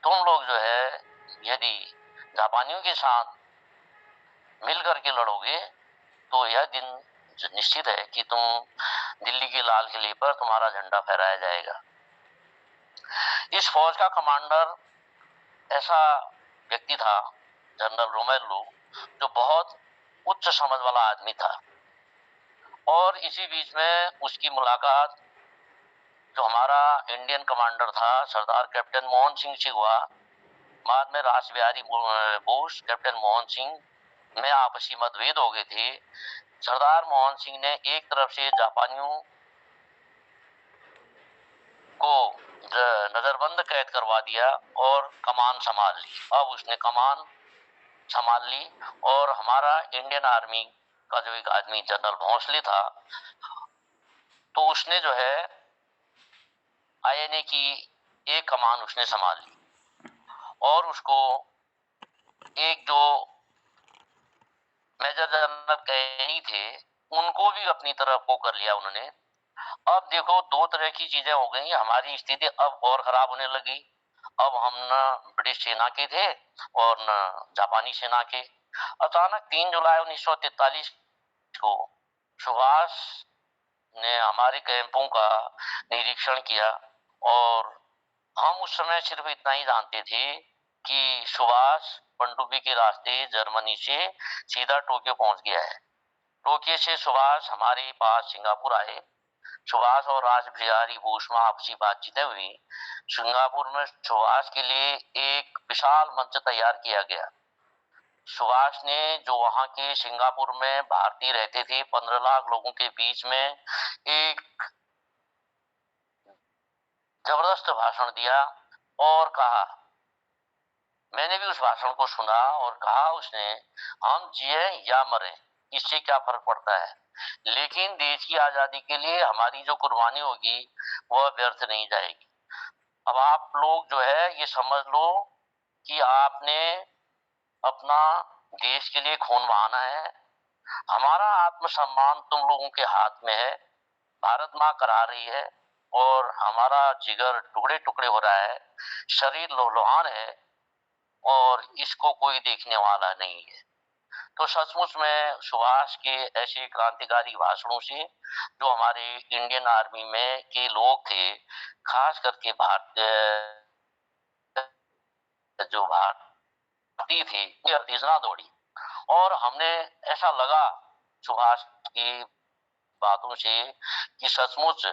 तुम लोग जो है यदि जापानियों के साथ मिल करके लड़ोगे तो यह दिन निश्चित है कि तुम दिल्ली के लाल किले पर तुम्हारा झंडा फहराया जाएगा। इस फौज का कमांडर ऐसा व्यक्ति था, जनरल रोमेल्लो, जो बहुत उच्च समझ वाला आदमी था। और इसी बीच में उसकी मुलाकात जो हमारा इंडियन कमांडर था सरदार कैप्टन मोहन सिंह से हुआ। बाद में रास बिहारी बोस, कैप्टन मोहन सिंह में आपसी मतभेद हो गए थे। सरदार मोहन सिंह ने एक तरफ से जापानियों को नजरबंद कैद करवा दिया और कमान संभाल ली। अब उसने कमान संभाल ली, और हमारा इंडियन आर्मी का जो एक आदमी जनरल भोंसले था, तो उसने जो है आईएनए की एक कमान उसने संभाल ली, और उसको एक जो मेजर जनरल कैनी थे उनको भी अपनी तरफ को कर लिया उन्होंने। अब देखो, दो तरह की चीजें हो गई। हमारी स्थिति अब और खराब होने लगी। अब हम न ब्रिटिश सेना के थे और न जापानी सेना के। अचानक 3 जुलाई 1943 को सुभाष ने हमारे कैंपों का निरीक्षण किया, और हम उस समय सिर्फ इतना ही जानते थे कि सुभाष पनडुब्बी के रास्ते जर्मनी से सीधा टोक्यो पहुंच गया है। टोक्यो से सुभाष हमारे पास सिंगापुर आए। सुभाष और राज बिहारी बोस में आपसी बातचीतें हुई। सिंगापुर में सुभाष के लिए एक विशाल मंच तैयार किया गया। सुभाष ने जो वहां के सिंगापुर में भारतीय रहते थे 15 लाख लोगों के बीच में एक जबरदस्त भाषण दिया, और कहा, मैंने भी उस भाषण को सुना, और कहा उसने, हम जिए या मरे इससे क्या फर्क पड़ता है, लेकिन देश की आजादी के लिए हमारी जो कुर्बानी होगी वह व्यर्थ नहीं जाएगी। अब आप लोग जो है ये समझ लो कि आपने अपना देश के लिए खून बहाना है। हमारा आत्मसम्मान तुम लोगों के हाथ में है। भारत माँ करा रही है और हमारा जिगर टुकड़े टुकड़े हो रहा है, शरीर लोहलुहान है, और इसको कोई देखने वाला नहीं है। तो सचमुच में सुभाष के ऐसे क्रांतिकारी भाषणों से जो हमारे इंडियन आर्मी में के लोग थे, खास करके भारतीय जो भारतीय थे, उत्तेजना दौड़ी। और हमने ऐसा लगा सुभाष की बातों से कि सचमुच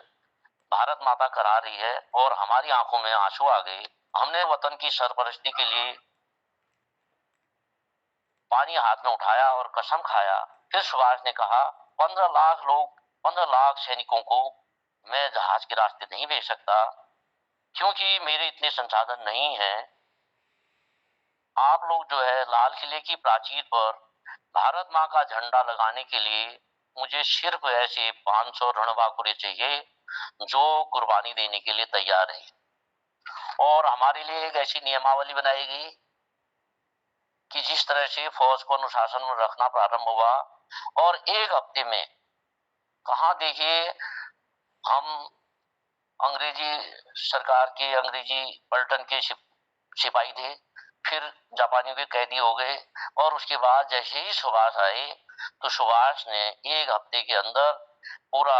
भारत माता करा रही है, और हमारी आंखों में आंसू आ गए। हमने वतन की सरपरस्ती के लिए पानी हाथ में उठाया और कसम खाया। फिर सुभाष ने कहा, 15 लाख सैनिकों को मैं जहाज के रास्ते नहीं भेज सकता, क्योंकि मेरे इतने संसाधन नहीं है। आप लोग जो है लाल किले की प्राचीर पर भारत माँ का झंडा लगाने के लिए मुझे सिर्फ ऐसे 500 रणबांकुरे चाहिए जो कुर्बानी देने के लिए तैयार है। और हमारे लिए एक ऐसी नियमावली बनाई गई कि जिस तरह से फौज को अनुशासन में रखना प्रारंभ हुआ, और एक हफ्ते में, कहा देखिए, हम अंग्रेजी सरकार के, अंग्रेजी पलटन के सिपाही थे, फिर जापानियों के कैदी हो गए। और उसके बाद जैसे ही सुभाष आए तो सुभाष ने 1 हफ्ते के अंदर पूरा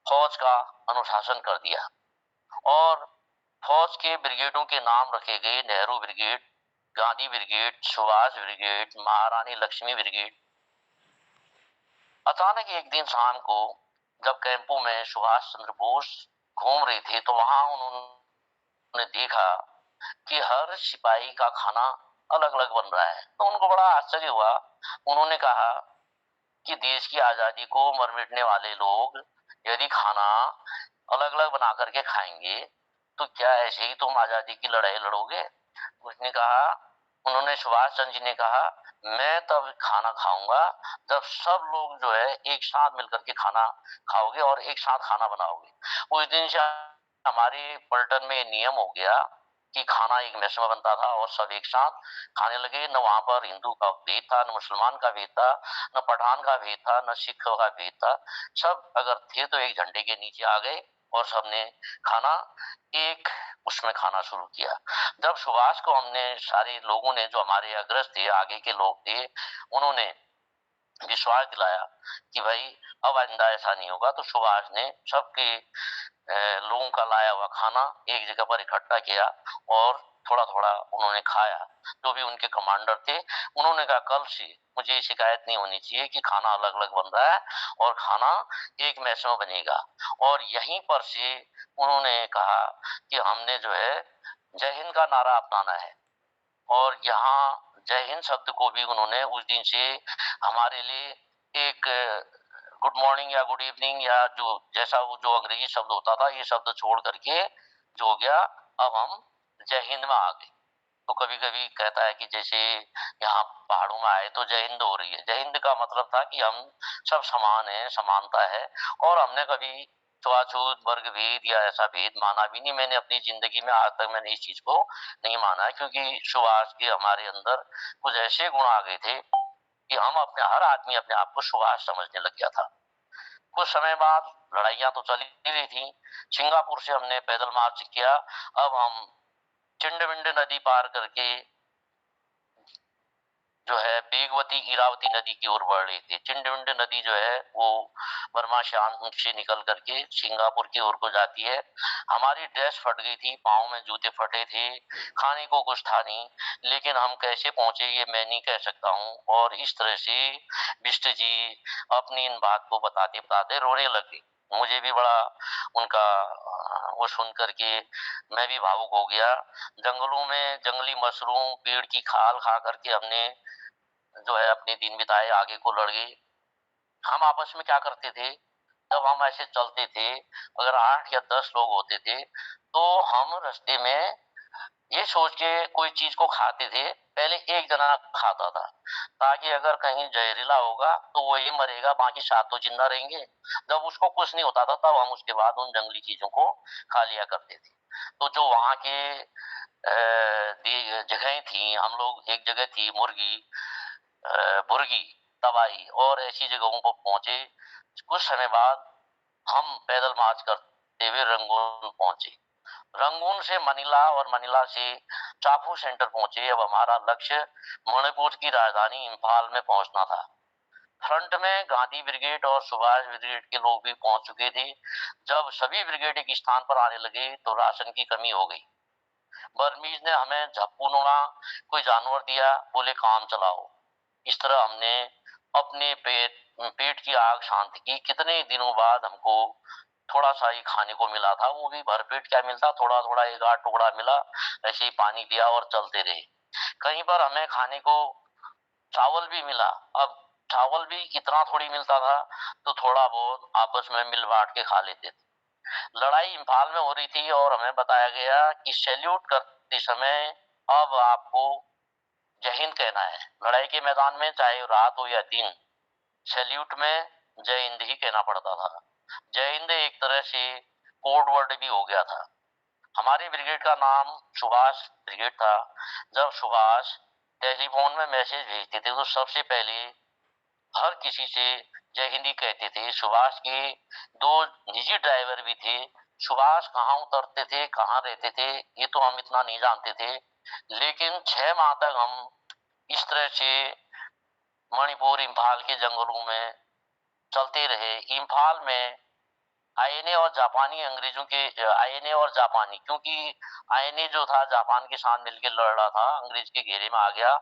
फौज का अनुशासन कर दिया और फौज के ब्रिगेडों के नाम रखे गए, Nehru brigade, Gandhi brigade, Subhash brigade, महारानी लक्ष्मी ब्रिगेड। अचानक एक दिन शाम को जब कैंपों में सुभाष चंद्र बोस घूम रहे थे तो वहां उन्होंने देखा कि हर सिपाही का खाना अलग अलग बन रहा है। तो उनको बड़ा आश्चर्य हुआ। उन्होंने कहा कि देश की आजादी को मर मिटने वाले लोग यदि खाना अलग अलग बना करके खाएंगे तो क्या ऐसे ही तुम आजादी की लड़ाई लड़ोगे? उसने कहा, उन्होंने सुभाष चंद्र जी ने कहा, मैं तब खाना खाऊंगा जब सब लोग जो है एक साथ मिलकर के खाना खाओगे और एक साथ खाना बनाओगे। उस दिन से हमारे पलटन में नियम हो गया कि खाना एक मेस में बनता था और सब एक साथ खाने लगे। न वहां पर हिंदू का भेद था, न मुसलमान का भेद था, न पठान का भेद था, न सिख का भेद था। सब अगर थे तो एक झंडे के नीचे आ गए और सबने खाना एक उसमें खाना शुरू किया। जब सुभाष को हमने, सारे लोगों ने, जो हमारे अग्रज थे, आगे के लोग थे, उन्होंने विश्वास दिलाया कि भाई अब आइंदा ऐसा नहीं होगा, तो सुभाष ने सबके लोगों का लाया हुआ खाना एक जगह पर इकट्ठा किया और थोड़ा थोड़ा उन्होंने खाया। जो भी उनके कमांडर थे उन्होंने कहा, कल से मुझे शिकायत नहीं होनी चाहिए कि खाना अलग अलग बन रहा है और खाना एक मैस में बनेगा। और यहीं पर से उन्होंने कहा कि हमने जो है जय हिंद का नारा अपनाना है। और यहाँ जय हिंद शब्द को भी उन्होंने उस दिन से हमारे लिए एक गुड मॉर्निंग या गुड इवनिंग या जो जैसा वो जो अंग्रेजी शब्द होता था, ये शब्द छोड़ करके जो हो गया, अब हम जय हिंद में आ गए। तो कभी कभी कहता है कि जैसे यहाँ पहाड़ों में आए तो जय हिंद हो रही है। जय हिंद का मतलब था कि हम सब समान है, समानता है। और हमने कभी छुआछूत, वर्ग भेद या ऐसा भेद माना भी नहीं। मैंने अपनी जिंदगी में आज तक मैंने इस चीज को नहीं माना है, क्योंकि सुभाष के हमारे अंदर कुछ ऐसे गुण आ गए थे कि हम अपने, हर आदमी अपने आप को सुभाष समझने लग गया था। कुछ समय बाद लड़ाइयां तो चली रही थी। सिंगापुर से हमने पैदल मार्च किया। अब हम चिंडविंड नदी पार करके जो है बेगवती, इरावती नदी की ओर बढ़ रहे थे। चिंडविंड नदी जो है वो बर्मा शांत से निकल करके सिंगापुर की ओर को जाती है। हमारी ड्रेस फट गई थी, पाँव में जूते फटे थे, खाने को कुछ था नहीं, लेकिन हम कैसे पहुंचे ये मैं नहीं कह सकता हूँ। और इस तरह से बिष्ट जी अपनी इन बात को बताते बताते रोने लगे। मुझे भी बड़ा उनका वो सुन करके मैं भी भावुक हो गया। जंगलों में जंगली मशरूम, पेड़ की खाल खा करके हमने जो है अपने दिन बिताए, आगे को लड़ गए। हम आपस में क्या करते थे, जब हम ऐसे चलते थे, अगर 8 या 10 लोग होते थे तो हम रास्ते में ये सोच के कोई चीज को खाते थे, पहले एक जना खाता था ताकि अगर कहीं जहरीला होगा तो वही मरेगा, बाकी 7 तो जिंदा रहेंगे। जब उसको कुछ नहीं होता था तब हम उसके बाद उन जंगली चीजों को खा लिया करते थे। तो जो वहां के जगहें थी, हम लोग, एक जगह थी मुर्गी, बुर्गी, तबाई और ऐसी जगहों को पहुंचे। कुछ समय बाद हम पैदल मार्च करते हुए रंगून पहुंचे। रंगून से मनीला और मनीला से चाफू सेंटर पहुंचे। अब हमारा लक्ष्य मणिपुर की राजधानी इम्फाल में पहुंचना था। फ्रंट में गांधी ब्रिगेड और सुभाष ब्रिगेड के लोग भी पहुंच चुके थे। जब सभी ब्रिगेड एक स्थान पर आने लगे तो राशन की कमी हो गई। बर्मीज ने हमें झप्पूनुमा कोई जानवर दिया, बोले काम चलाओ। इस तरह हमने अपने पेट की आग शांत की। कितने दिनों बाद हमको थोड़ा सा ही खाने को मिला था, वो भी भरपेट क्या मिलता, थोड़ा थोड़ा 1-8 टुकड़ा मिला। ऐसे ही पानी पिया और चलते रहे। कहीं पर हमें खाने को चावल भी मिला। अब चावल भी इतना थोड़ी मिलता था, तो थोड़ा बहुत आपस में मिल बांट के खा लेते थे। लड़ाई इम्फाल में हो रही थी और हमें बताया गया कि सैल्यूट करते समय अब आपको जय हिंद कहना है। लड़ाई के मैदान में चाहे रात हो या दिन, सैल्यूट में जय हिंद ही कहना पड़ता था। जय हिंद एक तरह से कोड वर्ड भी हो गया था। हमारे ब्रिगेड का नाम सुभाष ब्रिगेड था। जब सुभाष टेलीफोन में मैसेज भेजते थे तो सबसे पहले हर किसी से जय हिंदी कहते थे। सुभाष के 2 निजी ड्राइवर भी थे सुभाष कहाँ उतरते थे, कहाँ रहते थे, ये तो हम इतना नहीं जानते थे। लेकिन 6 माह तक हम इस तरह से मणिपुर, इम्फाल के जंगलों में चलते रहे। इम्फाल में आईएनए और जापानी अंग्रेजों के आईएनए और जापानी, क्योंकि आईएनए जो था जापान के साथ मिलकर लड़ रहा था, अंग्रेज के घेरे में आ गया।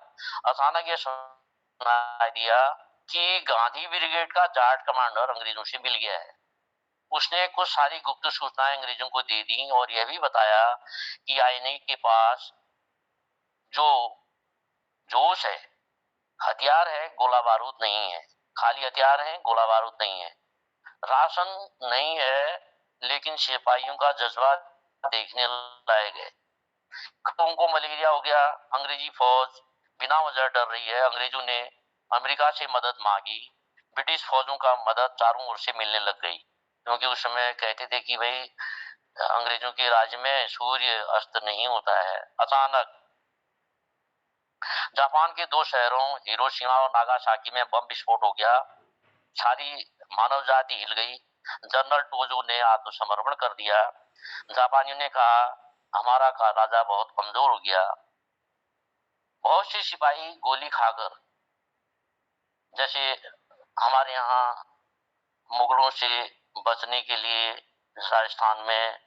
अचानक ये सुनाई दिया कि गांधी ब्रिगेड का जाट कमांडर अंग्रेजों से मिल गया है। उसने कुछ सारी गुप्त सूचनाएं अंग्रेजों को दे दी और यह भी बताया कि आईएनए के पास जो जोश है, हथियार है, गोला बारूद नहीं है। खाली हथियार है, गोला बारूद नहीं है। राशन नहीं है, लेकिन सिपाहियों का जज्बा देखने लायक है। उनको मलेरिया हो गया, अंग्रेजी फौज बिना वजह डर रही है। अंग्रेजों ने अमेरिका से मदद मांगी, ब्रिटिश फौजों का मदद चारों ओर से मिलने लग गई, क्योंकि उस समय कहते थे कि भाई अंग्रेजों के राज्य में सूर्य अस्त नहीं होता है। अचानक जापान के 2 शहरों हिरोशिमा और नागासाकी में बम विस्फोट हो गया। सारी मानव जाति हिल गई। जनरल टोजो ने आत्मसमर्पण कर दिया। जापानियों ने कहा हमारा का राजा बहुत कमजोर हो गया। बहुत से सिपाही गोली खाकर, जैसे हमारे यहाँ मुगलों से बचने के लिए राजस्थान में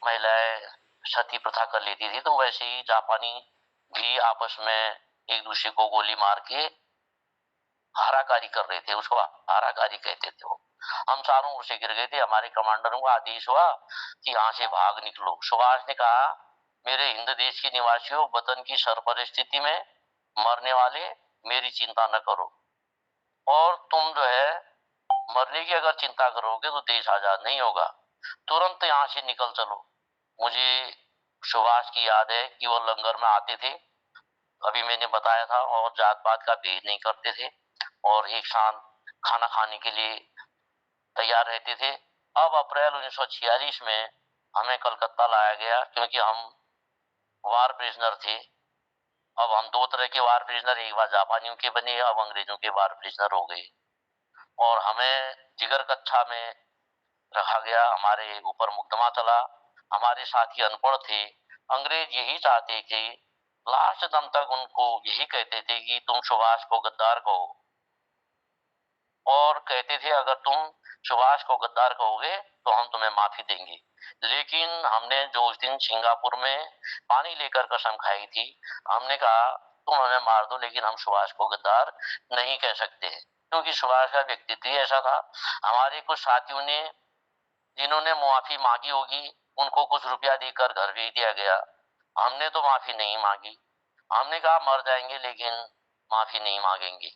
महिलाएं सती प्रथा कर लेती थी, तो वैसे ही जापानी भी आपस में एक दूसरे को गोली मार के हाराकारी कर रहे थे। उसको हाराकारी कहते थे। वो हम चारों ओर से गिर गए थे। हमारे कमांडरों का आदेश हुआ कि यहाँ से भाग निकलो। सुभाष ने कहा मेरे हिंद देश के निवासियों, वतन की सरपरिस्थिति में मरने वाले, मेरी चिंता न करो, और तुम जो है मरने की अगर चिंता करोगे तो देश आजाद नहीं होगा। तुरंत यहाँ से निकल चलो। मुझे सुभाष की याद है कि वो लंगर में आते थे, अभी मैंने बताया था, और जात पात का भेद नहीं करते थे और एक साथ खाना खाने के लिए तैयार रहते थे। अब अप्रैल 1946 में हमें कलकत्ता लाया गया, क्योंकि हम वार प्रिजनर थे। अब हम 2 तरह के वार प्रिजनर, एक बार जापानियों के बने, अब अंग्रेजों के वार प्रिजनर हो गए, और हमें जिगर कक्षा में रखा गया। हमारे ऊपर मुकदमा चला। हमारे साथी अनपढ़ थे। अंग्रेज यही चाहते थे, लास्ट दम तक उनको यही कहते थे कि तुम सुभाष को गद्दार कहो, और कहते थे अगर तुम सुभाष को गद्दार कहोगे तो हम तुम्हें माफी देंगे। लेकिन हमने जो उस दिन सिंगापुर में पानी लेकर कसम खाई थी, हमने कहा तुम हमें मार दो, लेकिन हम सुभाष को गद्दार नहीं कह सकते, क्योंकि सुभाष का व्यक्तित्व ऐसा था। हमारे कुछ साथियों ने, जिन्होंने माफी मांगी होगी, उनको कुछ रुपया देकर घर भेज दिया गया। हमने तो माफी नहीं मांगी। हमने कहा मर जाएंगे लेकिन माफी नहीं मांगेंगे।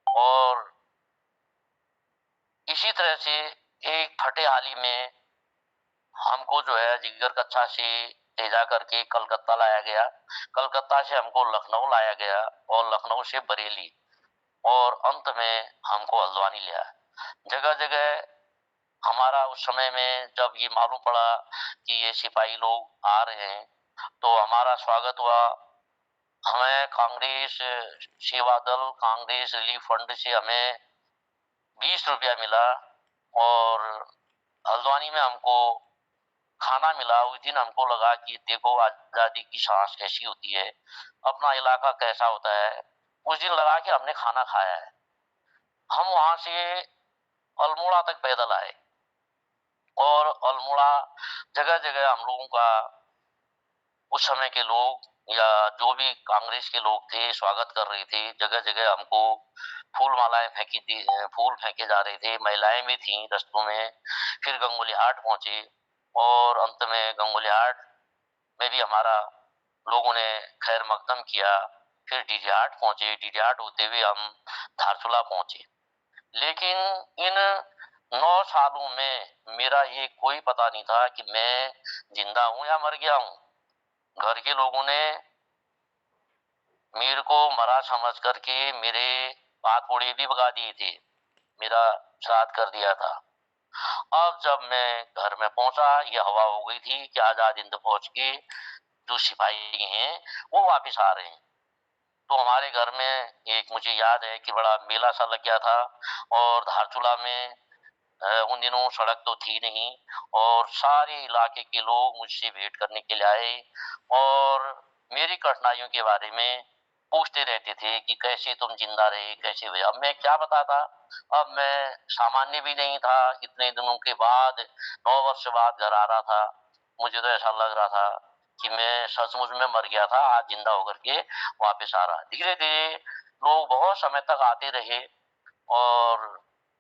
और इसी तरह से एक फटे हाली में हमको जो है जिगर कच्छा से ले जा करके कलकत्ता लाया गया। कलकत्ता से हमको लखनऊ लाया गया, और लखनऊ से बरेली, और अंत में हमको हल्द्वानी लिया। जगह जगह हमारा उस समय में जब ये मालूम पड़ा कि ये सिपाही लोग आ रहे हैं, तो हमारा स्वागत हुआ। हमें कांग्रेस सेवा दल, कांग्रेस रिलीफ फंड से हमें 20 रुपया मिला, और हल्द्वानी में हमको खाना मिला। उस दिन हमको लगा कि देखो आजादी की सांस कैसी होती है, अपना इलाका कैसा होता है। उस दिन लगा कि हमने खाना खाया है। हम वहां से अल्मोड़ा तक पैदल आए, और अल्मोड़ा जगह जगह हम लोगों का, उस समय के लोग या जो भी कांग्रेस के लोग थे, स्वागत कर रहे थे। जगह जगह हमको फूल मालाएं फूल फेंके जा रहे थे। महिलाएं भी थी रस्तों में। फिर गंगोली हाट पहुंचे, और अंत में गंगोली हाट में भी हमारा लोगों ने खैर मकदम किया। फिर डीडी हाट पहुंचे। डीडी हाट होते हुए हम धारचूला पहुंचे। लेकिन इन 9 सालों में मेरा ये कोई पता नहीं था कि मैं जिंदा हूं या मर गया हूं। घर के लोगों ने मेरे को मरा समझ करके मेरे पात पूड़े भी भगा दिए थे, मेरा श्राद्ध कर दिया था। अब जब मैं घर में पहुंचा, यह हवा हो गई थी कि आजाद हिंद फौज के जो सिपाही हैं वो वापस आ रहे हैं। तो हमारे घर में एक, मुझे याद है कि बड़ा मेला सा लग गया था, और धारचूला में उन दिनों सड़क तो थी नहीं और सारे इलाके के लोग मुझसे भेंट करने के लिए आए और मेरी कठिनाइयों के बारे में पूछते रहते थे कि कैसे तुम जिंदा रहे, कैसे हुए। अब मैं क्या बताता, अब मैं सामान्य भी नहीं था। इतने दिनों के बाद 9 वर्ष बाद घर आ रहा था, मुझे तो ऐसा लग रहा था कि मैं सचमुच में मर गया था, आज जिंदा होकर के वापस आ रहा। धीरे धीरे लोग बहुत समय तक आते रहे और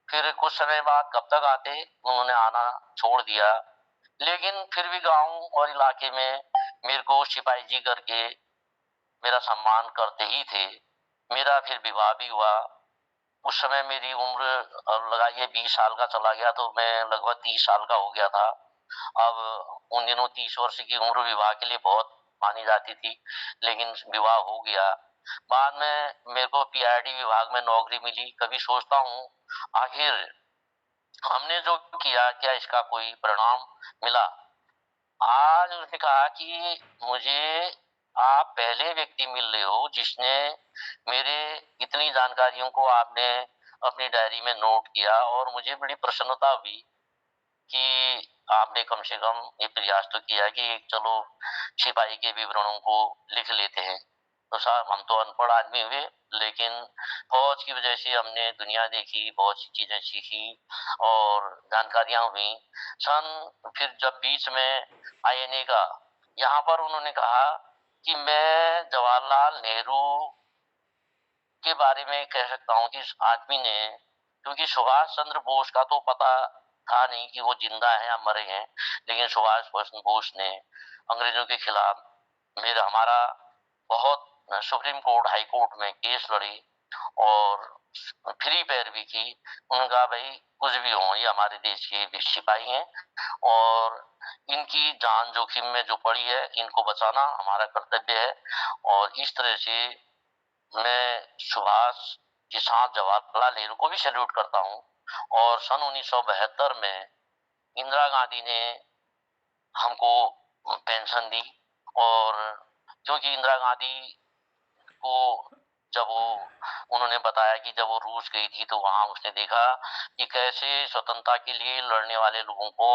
फिर कुछ समय बाद कब तक आते, उन्होंने आना छोड़ दिया। लेकिन फिर भी गांव और इलाके में मेरे को सिपाही जी करके मेरा सम्मान करते ही थे। मेरा फिर विवाह भी हुआ। उस समय मेरी उम्र अब लगाइए 20 साल का चला गया तो मैं लगभग 30 साल का हो गया था। अब उन दिनों 30 वर्ष की उम्र विवाह के लिए बहुत मानी जाती थी, लेकिन विवाह हो गया। बाद में मेरे को पीआईडी विभाग में नौकरी मिली। कभी सोचता हूँ आखिर हमने जो किया क्या इसका कोई परिणाम मिला। आज उसने कहा कि मुझे आप पहले व्यक्ति मिल रहे हो जिसने मेरे इतनी जानकारियों को आपने अपनी डायरी में नोट किया और मुझे बड़ी प्रसन्नता हुई कि आपने कम से कम ये प्रयास तो किया कि चलो सिपाही के विवरणों को लिख लेते हैं। तो साहब हम तो अनपढ़ आदमी हुए, लेकिन फौज की वजह से हमने दुनिया देखी, बहुत सी चीजें सीखी और जानकारियां हुई। फिर जब बीच में आईएनए का यहाँ पर उन्होंने कहा कि मैं जवाहरलाल नेहरू के बारे में कह सकता हूँ कि इस आदमी ने, क्योंकि सुभाष चंद्र बोस का तो पता था नहीं कि वो जिंदा है या मरे हैं, लेकिन सुभाष चंद्र बोस ने अंग्रेजों के खिलाफ हमारा बहुत सुप्रीम कोर्ट हाई कोर्ट में केस लड़ी और फ्री पैरवी की। उन्होंने कहा भाई कुछ भी हो ये हमारे देश के सिपाही हैं और इनकी जान जोखिम में जो पड़ी है इनको बचाना हमारा कर्तव्य है। और इस तरह से मैं सुभाष के साथ जवाहरलाल नेहरू को भी सैल्यूट करता हूँ। और सन 1972 में इंदिरा गांधी ने हमको पेंशन दी और क्योंकि इंदिरा गांधी को जब उन्होंने बताया कि जब वो रूस गई थी तो वहां उसने देखा कि कैसे स्वतंत्रता के लिए लड़ने वाले लोगों को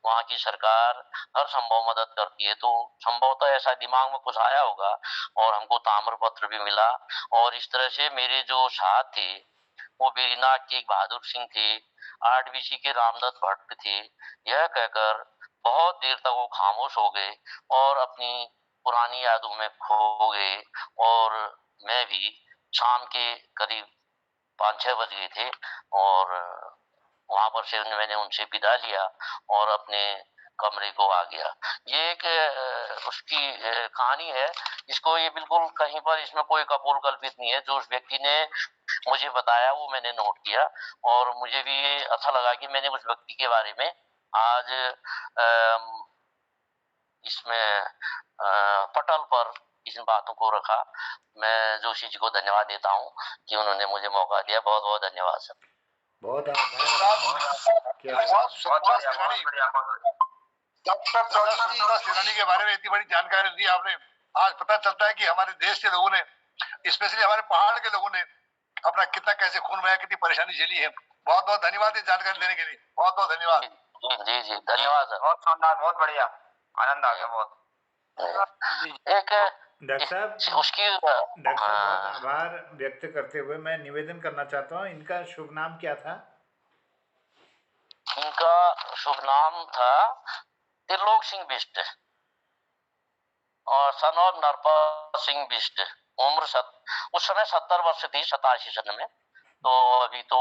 वहां की सरकार हर संभव मदद करती है। तो संभवतः ऐसा दिमाग में कुछ आया होगा और हमको ताम्र पत्र भी मिला। और इस तरह से मेरे जो साथ थे वो बेरीनाग के एक बहादुर सिंह थे, आरडीसी के रामदत्त भट्ट थे। यह कहकर बहुत देर तक वो खामोश हो गए और अपनी पुरानी यादों में खो गए। और मैं भी शाम के करीब 5-6 बज गए थे और वहां पर से मैंने उनसे विदा लिया और अपने कमरे को आ गया। ये एक उसकी कहानी है। इसको ये बिल्कुल कहीं पर इसमें कोई कपोल कल्पित नहीं है। जो उस व्यक्ति ने मुझे बताया वो मैंने नोट किया और मुझे भी ये अच्छा लगा कि मैंने उस व्यक्ति के बारे में आज इसमें पटल पर इन बातों को रखा। मैं जोशी जी को धन्यवाद देता हूँ कि उन्होंने मुझे मौका दिया। बहुत बहुत धन्यवाद सर। बहुत आभार। क्या डॉक्टर स्वतंत्रता सेनानी के बारे में इतनी बड़ी जानकारी दी आपने। आज पता चलता है कि हमारे देश के लोगों ने, स्पेशली हमारे पहाड़ के लोगों ने अपना कितना कैसे खून बहाया, कितनी परेशानी झेली है। बहुत बहुत धन्यवाद ये जानकारी देने के लिए। बहुत बहुत धन्यवाद। जी जी धन्यवाद सर। बहुत शानदार, बहुत बढ़िया, आनंद आ गया बहुत। एक डॉक्टर साहब उसकी बहुत आभार व्यक्त करते हुए मैं निवेदन करना चाहता हूँ, इनका शुभ नाम क्या था? इनका शुभ नाम था त्रिलोक सिंह बिष्ट और सन ऑफ नरपत सिंह बिष्ट। उम्र उस समय 70 वर्ष थी, 87 सन में। तो अभी तो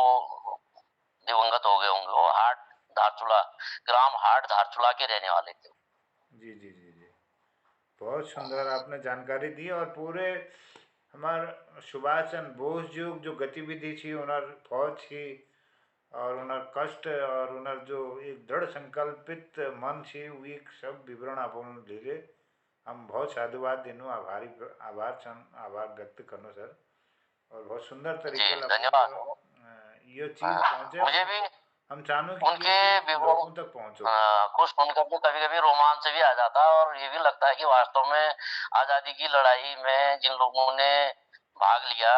दिवंगत हो गए होंगे। वो हाट धारचूला, ग्राम हाट धारचूला के रहने वाले थे। जी जी जी जी, बहुत सुंदर आपने जानकारी दी। और पूरे हमार सुभाष चंद्र बोस जो गतिविधि थी उनर फौज थी और उनर कष्ट और उनर जो एक दृढ़ संकल्पित मन थी वी सब विवरण आप ले हम बहुत साधुवाद देनु आभार व्यक्त करनो सर। और बहुत सुंदर तरीके धन्यवाद। ये चीज पहुंचे, मुझे भी हम चाहूँ कि उनके लोगों तक पहुंचो। कुछ सुनकर के कभी कभी रोमांच भी आ जाता है और ये भी लगता है कि वास्तव में आजादी की लड़ाई में जिन लोगों ने भाग लिया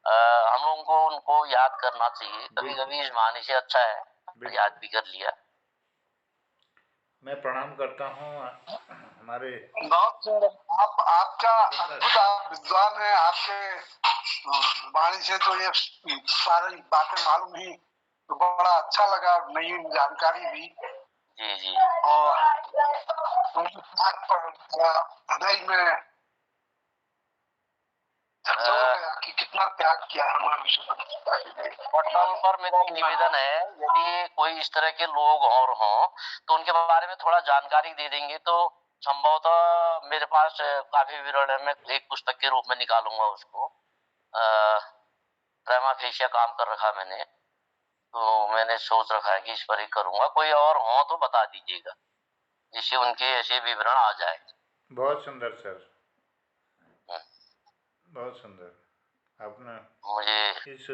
हम लोगों को उनको याद करना चाहिए। कभी कभी इस बहाने से अच्छा है याद भी कर लिया। मैं प्रणाम करता हूँ हमारे बहुत सुंदर। आपका अद्भुत, आप विद्वान हैं। आपके वाणी से तो ये सारी बातें मालूम ही, तो बड़ा अच्छा लगा, नई जानकारी भी। जी जी। और उनकी बात पर हृदय में झकझोर गया कि कितना त्याग किया हमारे विश्व। पटल पर मेरा एक निवेदन है, यदि कोई इस तरह के लोग और हों तो उनके बारे में थोड़ा जानकारी दे देंगे तो संभवतः मेरे पास काफी विवरण है, मैं एक पुस्तक के रूप में निकालूंगा उसको। प्रेमा फेशिया काम कर रखा मैंने, तो मैंने सोच रखा है कि इस पर ही करूंगा। कोई और हो तो बता दीजिएगा जिससे उनके ऐसे विवरण आ जाए। बहुत सुंदर सर, बहुत सुंदर। आपने मुझे इस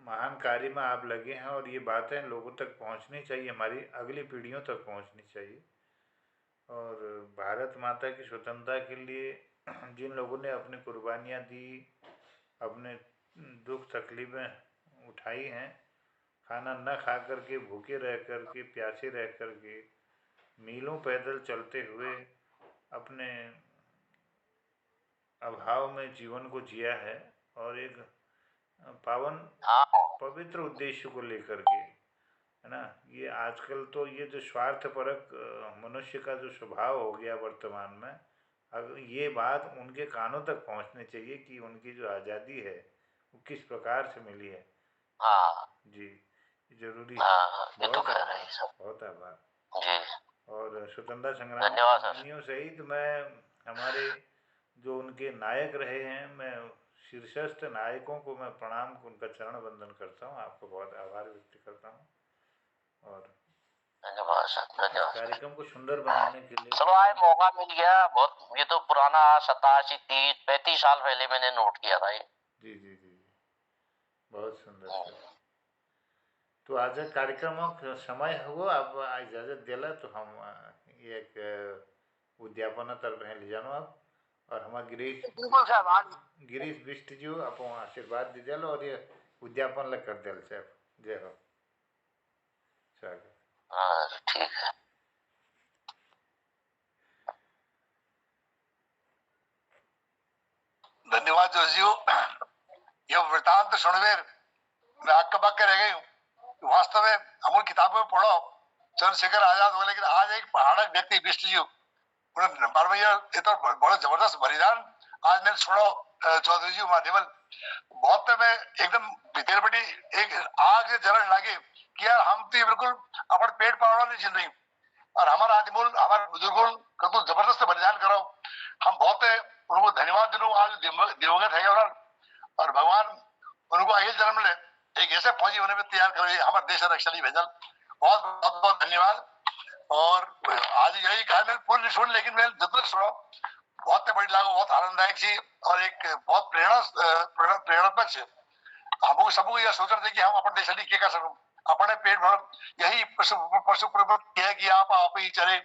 महान कार्य में आप लगे हैं और ये बातें लोगों तक पहुंचनी चाहिए, हमारी अगली पीढ़ियों तक पहुंचनी चाहिए। और भारत माता की स्वतंत्रता के लिए जिन लोगों ने अपनी कुर्बानियाँ दी, अपने दुख तकलीफ़ें उठाई हैं, खाना न खा कर के, भूखे रह कर के, प्यासे रह कर के, मीलों पैदल चलते हुए अपने अभाव में जीवन को जिया है, और एक पावन हाँ पवित्र उद्देश्य को लेकर के, है ना। ये आजकल तो ये जो स्वार्थपरक मनुष्य का जो स्वभाव हो गया वर्तमान में, अगर ये बात उनके कानों तक पहुंचनी चाहिए कि उनकी जो आज़ादी है वो किस प्रकार से मिली है। हाँ जी, जरूरी है। हाँ, ये तो बहुत खैर आभार, है सब। बहुत आभार। जी और स्वतंत्रता संग्राम धन्यवाद सर। सेनानियों सहित मैं हमारे जो उनके नायक रहे हैं, मैं शीर्षस्थ नायकों को मैं प्रणाम, उनका चरण वंदन करता हूँ, आपको बहुत आभार व्यक्त करता हूँ। और धन्यवाद सर, इस धन्यवाद। कार्यक्रम को सुंदर बनाने के लिए चलो आज मौका मिल गया, बहुत ये तो पुराना 87 30 35 साल पहले मैंने नोट किया था ये। जी जी जी, बहुत सुंदर सर। तो आज कार्यक्रम समय हो, अब इजाज़त दिला तो हम एक उद्यापन तरफ ले जानो आप, और हमारा बिल्कुल साहब। गिरीश बिष्ट जी आप आशीर्वाद दी दिल और ये उद्यापन लग कर दिल साहब। जय हो, स्वागत। हाँ ठीक है। धन्यवाद जोशी। ये वृतांत सुनवेर मैं हक्का बक्के रह गई हूँ। वास्तव में हम किताबों में पढ़ो चंद्रशेखर आजाद हो, लेकिन आज एक पहाड़क व्यक्ति बिष्ट जी भैया इतना बड़ा जबरदस्त बलिदान आज मैंने सुनो चौधरी जी माध्यमल। बहुत मैं एकदम भीतर बटी एक आग जलन लागे कि यार हम तो बिल्कुल अपन पेट पावड़ा नहीं जिल रही, और हमारा आदिमूल हमारे बुजुर्गों का तो जबरदस्त बलिदान करो। हम बहुत उनको धन्यवाद दिनों आज दिवंगत है, और भगवान उनको अगले जन्म ले एक ऐसे फौजी होने में तैयार करो हमारे देश रक्षा नहीं भेजल। बहुत बहुत बहुत धन्यवाद। और आज यही कहा मैंने पूरी नहीं सुन, लेकिन मैंने जितना सुना बहुत बड़ी लागू, बहुत आनंददायक थी और एक बहुत प्रेरणात्मक से हमको सबको यह सोच रहे थे कि हम अपने देश क्या कर सकूं, अपने पेट भर यही पशु प्रवृत्ति है कि आप ही चले,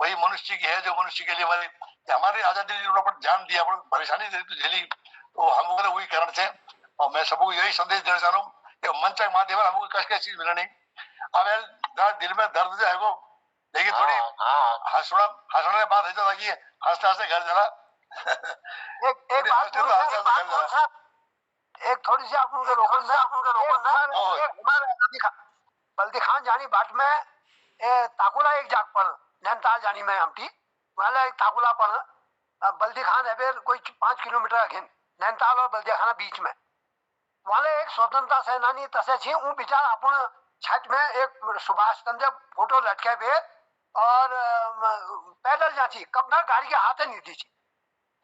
वही मनुष्य की है जो मनुष्य के लिए मरे। हमारी आजादी पर ध्यान दिया, परेशानी तो झेली, तो हम बोले वही कारण से। और मैं सबको यही संदेश देना चाह रहा हूँ कि मंच के माध्यम से हमको कष्ट चीज मिला नहीं। अब दिल में दर्द जो है वो, लेकिन थोड़ी हंसने बात है तो हंसते हंसते घर चला। एक थोड़ी सी आप उनके रोकन बल्दी खान जानी बाट में ताकुला एक जाग पर नैनीताल जानी में हमटी वाला एक ताकुला पर बल्दी खान है फिर कोई 5 किलोमीटर अखिन नैनीताल और बल्दिया खाना बीच में वाले एक स्वतंत्रता सेनानी तसे छी ऊ विचार अपन छत में एक सुभाष चंद्र फोटो लटके पे और पैदल जाची कब गाड़ी के हाथ नहीं दी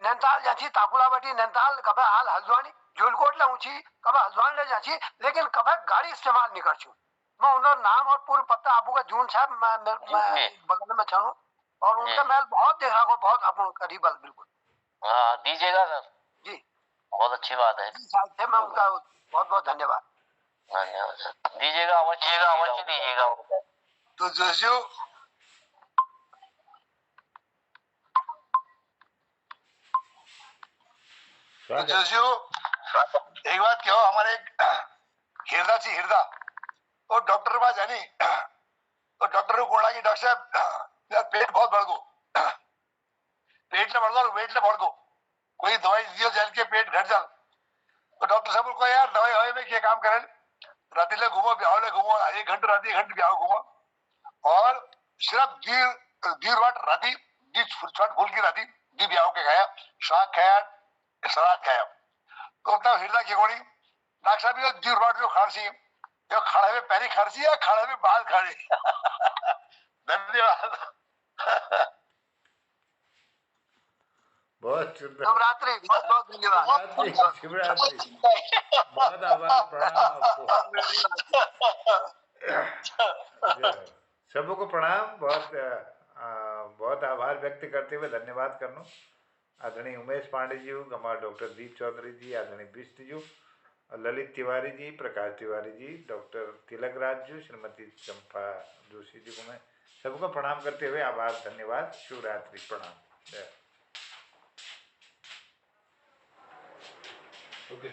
नैनीताल जाची ताकुला बटी नैनीताल कब हाल हल्द्वानी झूलकोट ले ऊंची कब हल्द्वानी ले जाची, लेकिन कब गाड़ी इस्तेमाल नहीं कर छू। मैं उनका नाम और पूरा पत्ता आपू का जून साहब मैं बगल में छानू और उनका महल बहुत देखा को बहुत अपन करीब बिल्कुल। हाँ दीजिएगा सर जी, बहुत अच्छी बात है। थे मैं उनका बहुत बहुत धन्यवाद। धन्यवाद सर, दीजिएगा अवश्य दीजिएगा। तो जोशियो एक बात क्या हो, हमारे हिरदा और डॉक्टर के पास जानी तो डॉक्टर को बोला कि डॉक्टर साहब यार पेट बहुत बढ़ गो, पेट ने बढ़ गो, वेट ने बढ़ गो, कोई दवाई दियो जल के पेट घट जाओ। तो डॉक्टर साहब को यार दवाई हवाई में क्या काम करे, राती ले घूमो, ब्याह ले घूमो, 1 घंटे राती 1 घंटे ब्याह घूमो, और सिर्फ दीर वाट राती दी छुट फूल की राती दी ब्याह के खाया, शाक खाया, सलाद खाया। तो उतना हृदय की गोली डॉक्टर साहब ये दीर वाट जो खांसी, जो खड़े में पैरी खांसी या खड़े में बाल खाड़ी। धन्यवाद। बहुत सुंदर। शुभरात्रि, बहुत बहुत धन्यवाद। शिवरात्रि, बहुत आभार, प्रणाम आपको। सबको प्रणाम, बहुत आभार व्यक्त करते हुए धन्यवाद करनो आदरणीय उमेश पांडे जी, हमारे डॉक्टर दीप चौधरी जी, आदरणीय बिष्ट जी, ललित तिवारी जी, प्रकाश तिवारी जी, डॉक्टर तिलक राज जी, श्रीमती चंपा जोशी जी को मैं सबको प्रणाम करते हुए आभार, धन्यवाद, शिवरात्रि, प्रणाम। ओके।